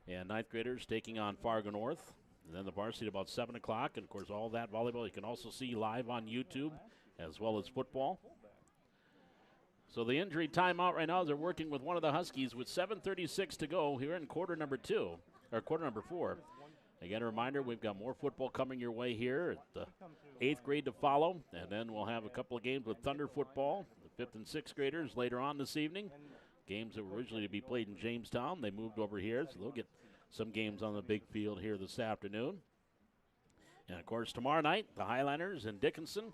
and 9th graders taking on Fargo North. And then the varsity about 7 o'clock. And, of course, all that volleyball you can also see live on YouTube as well as football. So the injury timeout right now is they're working with one of the Huskies with 7:36 to go here in quarter number 4. Again, a reminder, we've got more football coming your way here at the 8th grade to follow. And then we'll have a couple of games with Thunder football, the 5th and 6th graders later on this evening. Games that were originally to be played in Jamestown, they moved over here, so they'll get some games on the big field here this afternoon. And, of course, tomorrow night, the Highliners and Dickinson.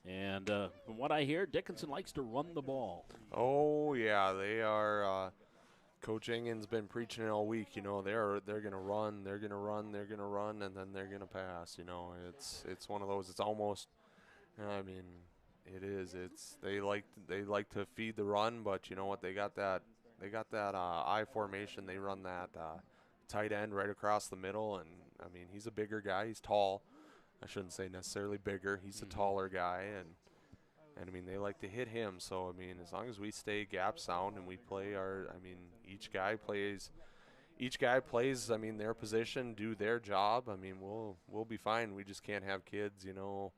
And from what I hear, Dickinson likes to run the ball. Oh, yeah, they are. Coach Engen's been preaching it all week. You know, they're going to run, and then they're going to pass. You know, it's one of those. It's almost, I mean, it is. They like to feed the run, but you know what? They got that I formation. They run that tight end right across the middle, and I mean, he's a bigger guy. He's tall. I shouldn't say necessarily bigger. He's a taller guy, and I mean, they like to hit him. So I mean, as long as we stay gap sound and we play each guy plays. I mean, their position, do their job. I mean, we'll be fine. We just can't have kids, you know,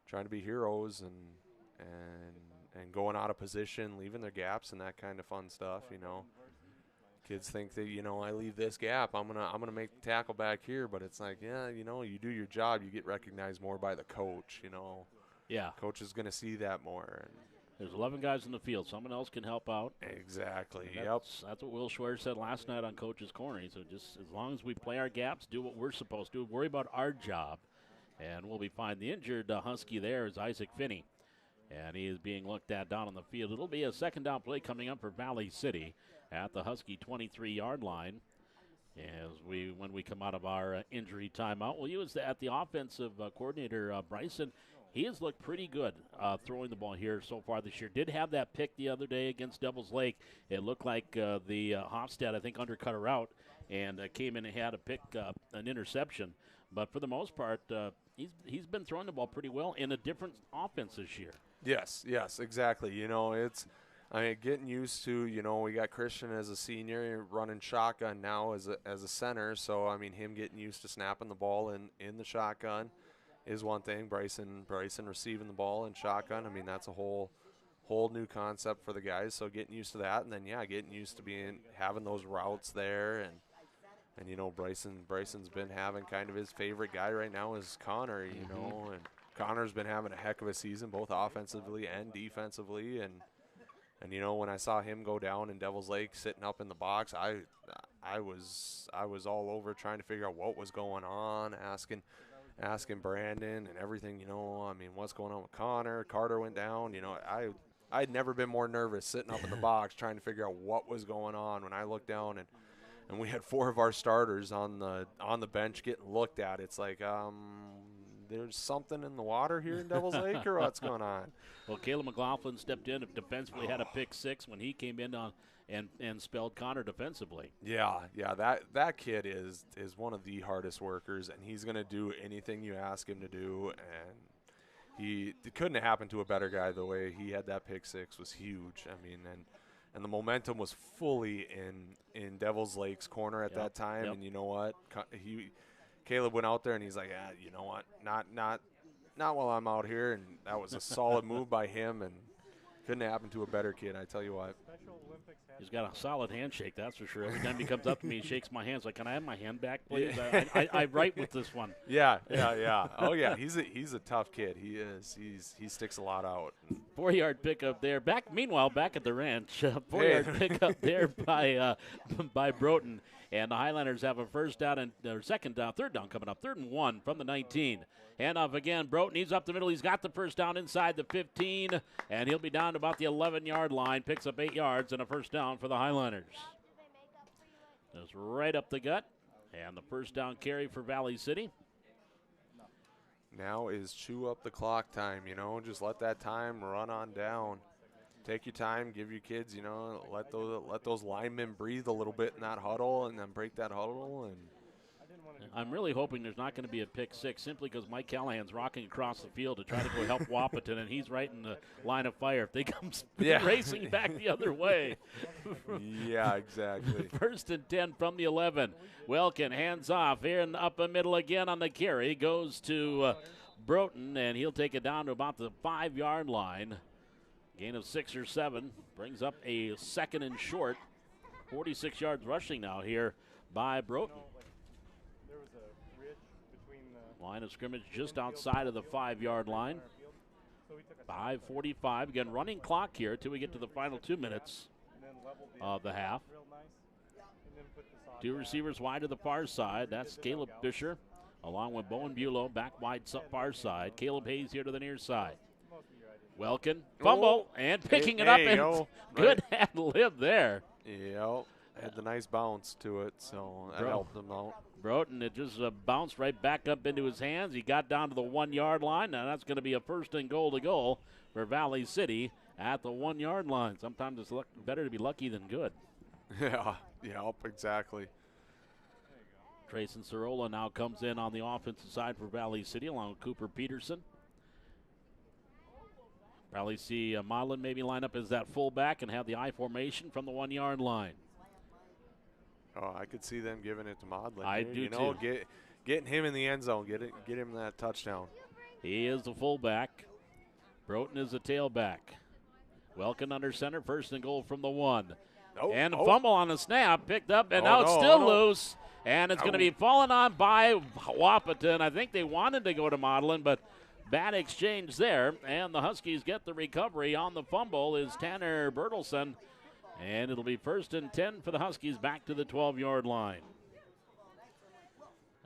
trying to be heroes and going out of position, leaving their gaps and that kind of fun stuff, you know. Kids think that, you know, I leave this gap, I'm gonna make the tackle back here, but it's like, yeah, you know, you do your job, you get recognized more by the coach, you know. Yeah. Coach is gonna see that more. And there's 11 guys in the field. Someone else can help out. Exactly. That's what Will Schwer said last night on Coach's Corner. He said, just as long as we play our gaps, do what we're supposed to do, worry about our job, and we'll be fine. The injured Husky there is Isaac Finney, and he is being looked at down on the field. It'll be a second down play coming up for Valley City at the Husky 23-yard line. when we come out of our injury timeout. We'll use that. The offensive coordinator, Bryson, he has looked pretty good throwing the ball here so far this year. Did have that pick the other day against Devils Lake. It looked like the Hofstad, I think, undercut her out and came in and had to pick an interception. But for the most part, he's been throwing the ball pretty well in a different offense this year. Yes, exactly. Getting used to, we got Christian as a senior running shotgun now as a center. So, him getting used to snapping the ball in the shotgun is one thing. Bryson receiving the ball in shotgun. That's a whole new concept for the guys. So getting used to that, and then getting used to having those routes there, and Bryson's been having kind of his favorite guy right now is Connor. And Connor's been having a heck of a season, both offensively and defensively, and when I saw him go down in Devils Lake sitting up in the box, I was all over trying to figure out what was going on, asking Brandon and everything, what's going on with Connor. Carter went down, I'd never been more nervous sitting up in the box trying to figure out what was going on when I looked down and we had 4 of our starters on the bench getting looked at. It's like, there's something in the water here in Devils Lake, or what's going on? Well, Caleb McLaughlin stepped in defensively, had a pick 6 when he came in and spelled Connor defensively. Yeah, that kid is one of the hardest workers, and he's going to do anything you ask him to do, and it couldn't have happened to a better guy. The way he had that pick 6 was huge. And the momentum was fully in Devils Lake's corner at that time, and you know what? Caleb went out there and he's like, you know what? Not while I'm out here, and that was a solid move by him, and couldn't happen to a better kid, I tell you what. He's got a solid handshake, that's for sure. Every time he comes up to me, he shakes my hands like, can I have my hand back, please? I write with this one. Yeah. Oh, yeah, he's a tough kid. He is. He sticks a lot out. 4-yard pickup there. Meanwhile, back at the ranch, 4-yard pickup there by Broughton. And the Highliners have a third down coming up. 3rd and 1 from the 19. Handoff again. Broughton, he's up the middle. He's got the first down inside the 15, and he'll be down to about the 11-yard line. Picks up 8 yards and a first down for the Highliners. That's right up the gut. And the first down carry for Valley City. Now is chew up the clock time, just let that time run on down. Take your time, give your kids, let those linemen breathe a little bit in that huddle, and then break that huddle. And I'm really hoping there's not going to be a pick 6, simply because Mike Callahan's rocking across the field to try to go help Wahpeton, and he's right in the line of fire if they come racing back the other way. Yeah, exactly. 1st and 10 from the 11. Welkin hands off here and up the middle again on the carry. Goes to Broughton, and he'll take it down to about the 5-yard line. Gain of 6 or 7 brings up a 2nd and short. 46 yards rushing now here by Broughton. There was a ridge between the line of scrimmage just outside of the 5-yard line. 5:45. Again, running clock here till we get to the final 2 minutes of the half. 2 receivers wide to the far side. That's Caleb Fisher along with Bowen Bulow back wide far side. Caleb Hayes here to the near side. Welkin, fumble, and picking it up, and good ad lib there. Yep, had the nice bounce to it, so that helped him out. Broughton, it just bounced right back up into his hands. He got down to the 1-yard line. Now that's going to be a 1st and goal to goal for Valley City at the 1-yard line. Sometimes it's better to be lucky than good. Yeah, exactly. Trayson Sorolla now comes in on the offensive side for Valley City along with Cooper Peterson. Probably see Modlin maybe line up as that fullback and have the I formation from the 1-yard line. Oh, I could see them giving it to Modlin. I do too. Getting him in the end zone, get him that touchdown. He is the fullback. Broughton is the tailback. Welkin under center, 1st and goal from the 1. Fumble on the snap, picked up, and now it's still loose. And it's going to be fallen on by Wahpeton. I think they wanted to go to Modlin, but bad exchange there, and the Huskies get the recovery. On the fumble is Tanner Bertelson, and it'll be 1st and 10 for the Huskies back to the 12-yard line.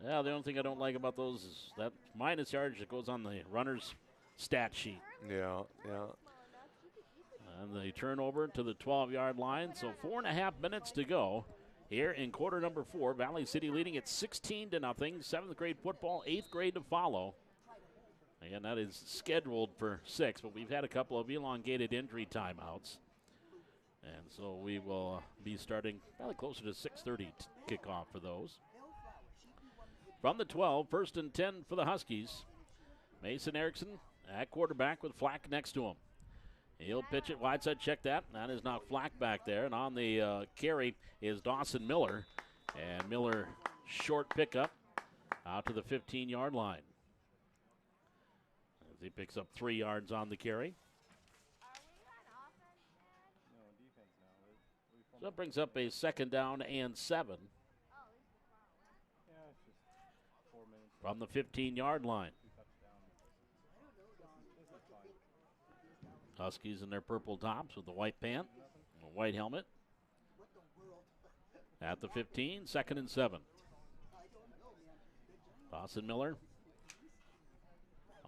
Yeah, the only thing I don't like about those is that minus yardage that goes on the runner's stat sheet. Yeah. And they turn over to the 12-yard line, so 4.5 minutes to go here in quarter number 4. Valley City leading at 16-0. 7th grade football, 8th grade to follow. And that is scheduled for 6, but we've had a couple of elongated injury timeouts. And so we will be starting probably closer to 6:30 kickoff for those. From the 12, 1st and 10 for the Huskies. Mason Erickson at quarterback with Flack next to him. He'll pitch it wide side, check that. That is now Flack back there. And on the carry is Dawson Miller. And Miller, short pickup out to the 15-yard line. As he picks up 3 yards on the carry. So that brings up a 2nd down and 7. From the 15-yard line. Huskies in their purple tops with the white pant, a white helmet. At the 15, 2nd and 7. Dawson Miller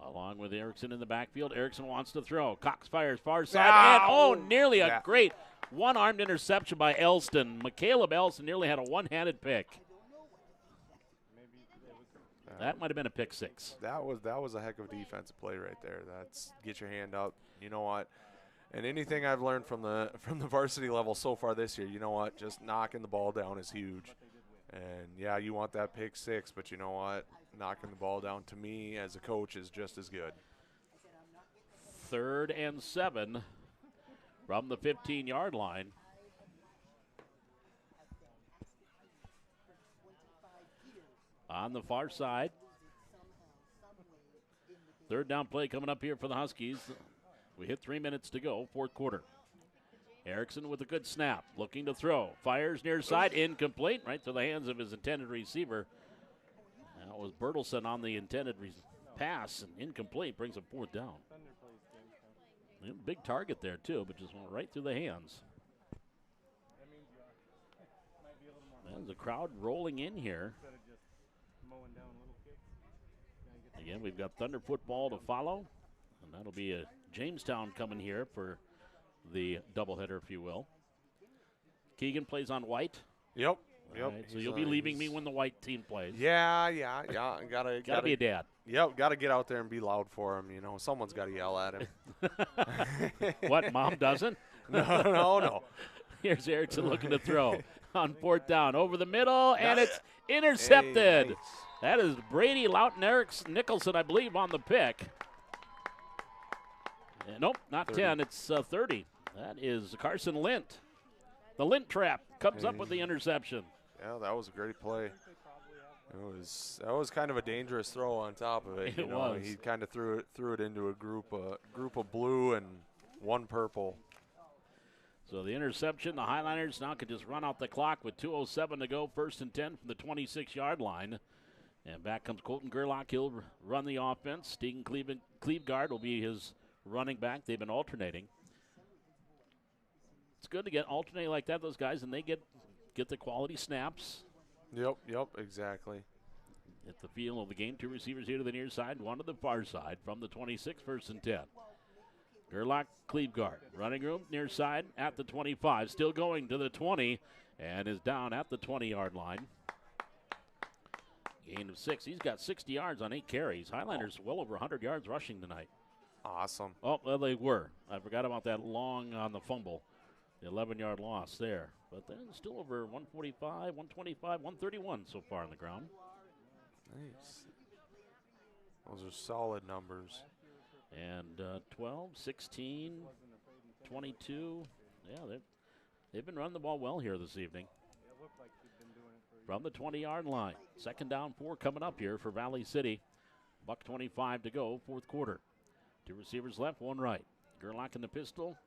along with Erickson in the backfield. Erickson wants to throw. Cox fires far side. And nearly a great one-armed interception by Elston. McCaleb Elston nearly had a one-handed pick. That might have been a pick 6. That was a heck of a defensive play right there. That's get your hand up. You know what? And anything I've learned from the varsity level so far this year, you know what? Just knocking the ball down is huge. And yeah, you want that pick 6, but you know what? Knocking the ball down to me as a coach is just as good. 3rd and 7 from the 15-yard line. On the far side. 3rd down play coming up here for the Huskies. We hit 3 minutes to go, 4th quarter. Erickson with a good snap, looking to throw. Fires near side, incomplete, right to the hands of his intended receiver. That was Bertelson on the intended pass, and incomplete, brings a 4th down. Big target there, too, but just went right through the hands. There's a crowd rolling in here. Again, we've got Thunder football to follow, and that'll be a Jamestown coming here for the doubleheader, if you will. Keegan plays on white. Yep. Right, so you'll be leaving me when the white team plays. Yeah. Gotta be a dad. Yep. Gotta get out there and be loud for him. You know, someone's got to yell at him. What? Mom doesn't? No. Here's Erickson looking to throw on 4th down over the middle, and it's intercepted. Hey, nice. That is Brady Loughton Nicholson, I believe, on the pick. Nope, not 30. 10. It's 30. That is Carson Lint. The Lint trap comes up with the interception. Yeah, that was a great play. That was kind of a dangerous throw on top of it. It was. He kind of threw it into a group of blue and one purple. So the interception, the Highliners now can just run out the clock with 2:07 to go, 1st and 10 from the 26-yard line. And back comes Colton Gerlach. He'll run the offense. Stegan Cleveguard will be his running back. They've been alternating. It's good to get alternating like that, those guys, and they get the quality snaps. Yep, exactly. At the feel of the game, 2 receivers here to the near side, 1 to the far side from the 26, 1st and 10. Gerlach, Cleveguard, running room near side at the 25, still going to the 20, and is down at the 20-yard line. Gain of 6. He's got 60 yards on 8 carries. Highliners well over 100 yards rushing tonight. Awesome. Oh, well, they were. I forgot about that long on the fumble. The 11-yard loss there. But then still over 145, 125, 131 so far on the ground. Nice. Those are solid numbers. And 12, 16, 22. Yeah, they've been running the ball well here this evening. From the 20-yard line. 2nd down, 4 coming up here for Valley City. $1:25 to go, 4th quarter. 2 receivers left, 1 right. Gerlach in the pistol.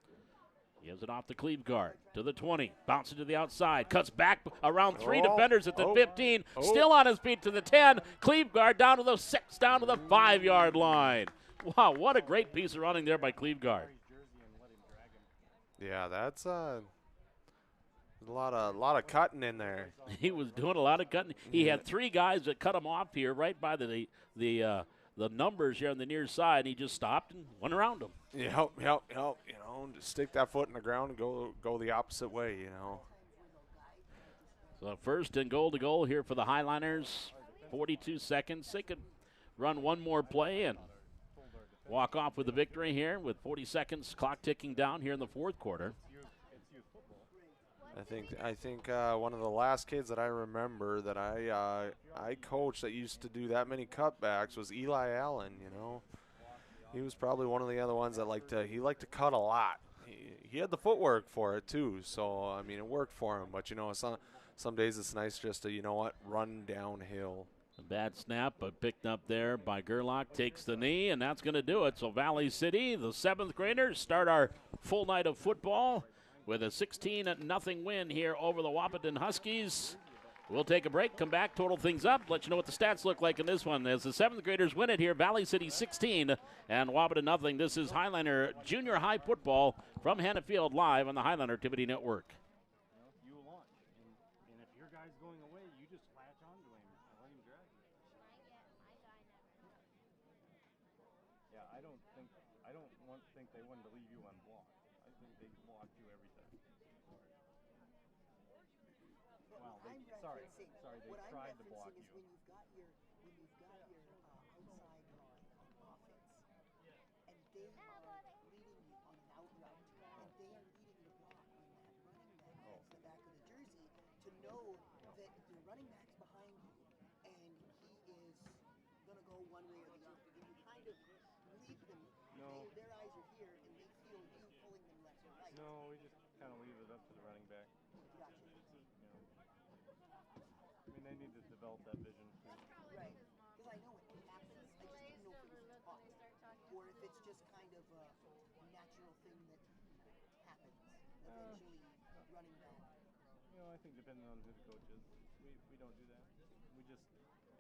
Gives it off to Cleveguard to the 20. Bounces to the outside. Cuts back around 3 defenders at the 15. Still on his feet to the 10. Cleveguard down to the 6, down to the 5-yard line. Wow, what a great piece of running there by Cleveguard. Yeah, that's a lot of cutting in there. He was doing a lot of cutting. He had 3 guys that cut him off here right by the numbers here on the near side. He just stopped and went around them. Yep. You know, just stick that foot in the ground and go the opposite way. You know. So first and goal to goal here for the Highliners. 42 seconds. They could run one more play and walk off with the victory here with 40 seconds clock ticking down here in the fourth quarter. I think one of the last kids that I remember that I coached that used to do that many cutbacks was Eli Allen. You know, he was probably one of the other ones that liked to cut a lot. He had the footwork for it too, so I mean it worked for him. But you know, some days it's nice just to, you know what, run downhill. A bad snap, but picked up there by Gerlach, takes the knee, and that's going to do it. So Valley City, the 7th graders, start our full night of football with a 16-0 win here over the Wahpeton Huskies. We'll take a break, come back, total things up, let you know what the stats look like in this one. As the 7th graders win it here, Valley City 16 and Wahpeton nothing. This is Highliner Junior High Football from Hannah Field live on the Highliner Activity Network. You launch, and if your guy's going away, you just latch onto him and let him drag you. Yeah, I don't think they wanted to leave you unblocked. I think they blocked you every time. Wow, sorry, they tried to block you. When you've got your outside offense, and they are leading you on an out route, and they are leading the block when that running back has the back of the jersey, to know that the running back's behind you, and he is going to go one way or the other. And you kind of leave them. No. Their eyes are here, and they feel you pulling them left or right. No, we just kind of leave it up to the running back. Gotcha. You know. I mean, they need to develop that vision too. Right. Because I know it happens. I just didn't know if it was taught. Or if it's just kind of a natural thing that happens. Eventually running back. You know, I think depending on who the coach is, we don't do that. We just,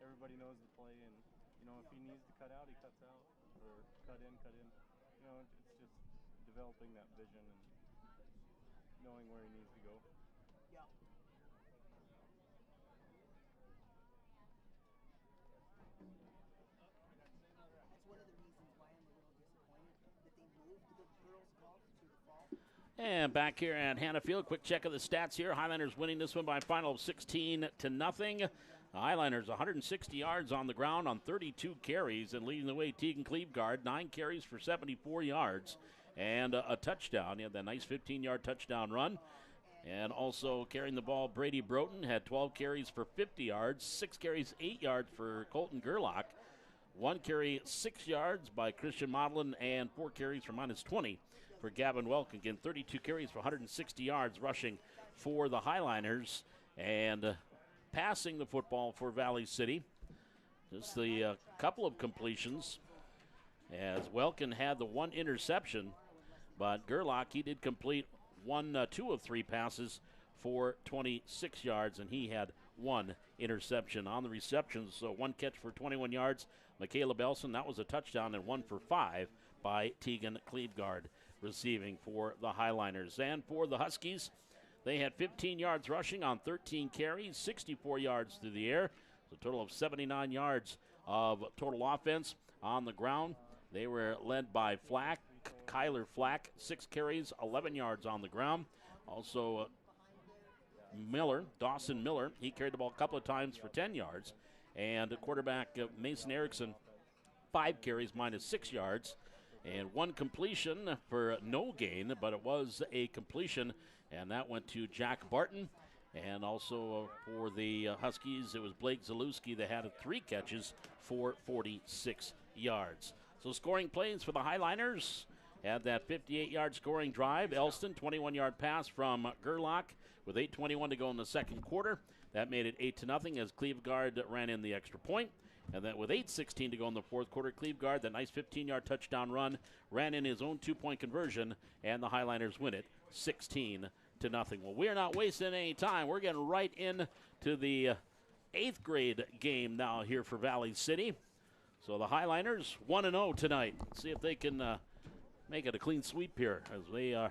everybody knows the play, and, you know, if he needs to cut out, he cuts out. Or cut in. You know, it's just developing that vision and knowing where he needs to go. Yeah. That's one of the reasons why I'm a little disappointed that they moved the girls' golf to the fall. And back here at Hannah Field, quick check of the stats here. Highliners winning this one by a final of 16-0. The Highliners 160 yards on the ground on 32 carries, and leading the way Tegan Cleveguard, 9 carries for 74 yards and a touchdown. He had that nice 15-yard touchdown run. And also carrying the ball, Brady Broughton had 12 carries for 50 yards, 6 carries, 8 yards for Colton Gerlach, 1 carry, 6 yards by Christian Modlin, and 4 carries for -20 for Gavin Welk. Again, 32 carries for 160 yards rushing for the Highliners. And passing the football for Valley City. Just the couple of completions, as Welkin had the 1 interception, but Gerlach, he did complete 2 of 3 passes for 26 yards, and he had 1 interception on the receptions. So 1 catch for 21 yards, Michaela Belson, that was a touchdown, and 1 for 5 by Tegan Cleveguard receiving for the Highliners. And for the Huskies, they had 15 yards rushing on 13 carries, 64 yards through the air. So a total of 79 yards of total offense on the ground. They were led by Flack, Kyler Flack, 6 carries, 11 yards on the ground. Also Miller, Dawson Miller, he carried the ball a couple of times for 10 yards. And quarterback Mason Erickson, 5 carries, -6 yards. And 1 completion for no gain, but it was a completion, and that went to Jack Barton. And also for the Huskies, it was Blake Zalewski that had 3 catches for 46 yards. So scoring plays for the Highliners. Had that 58-yard scoring drive. Elston, 21-yard pass from Gerlach with 8:21 to go in the second quarter. That made it 8-0 as Cleveguard ran in the extra point. And then with 8:16 to go in the fourth quarter, Cleveguard, that nice 15-yard touchdown run, ran in his own 2-point conversion, and the Highliners win it 16-0. Well, we're not wasting any time. We're getting right into the 8th grade game now here for Valley City. So the Highliners 1-0 tonight. Let's see if they can make it a clean sweep here as they are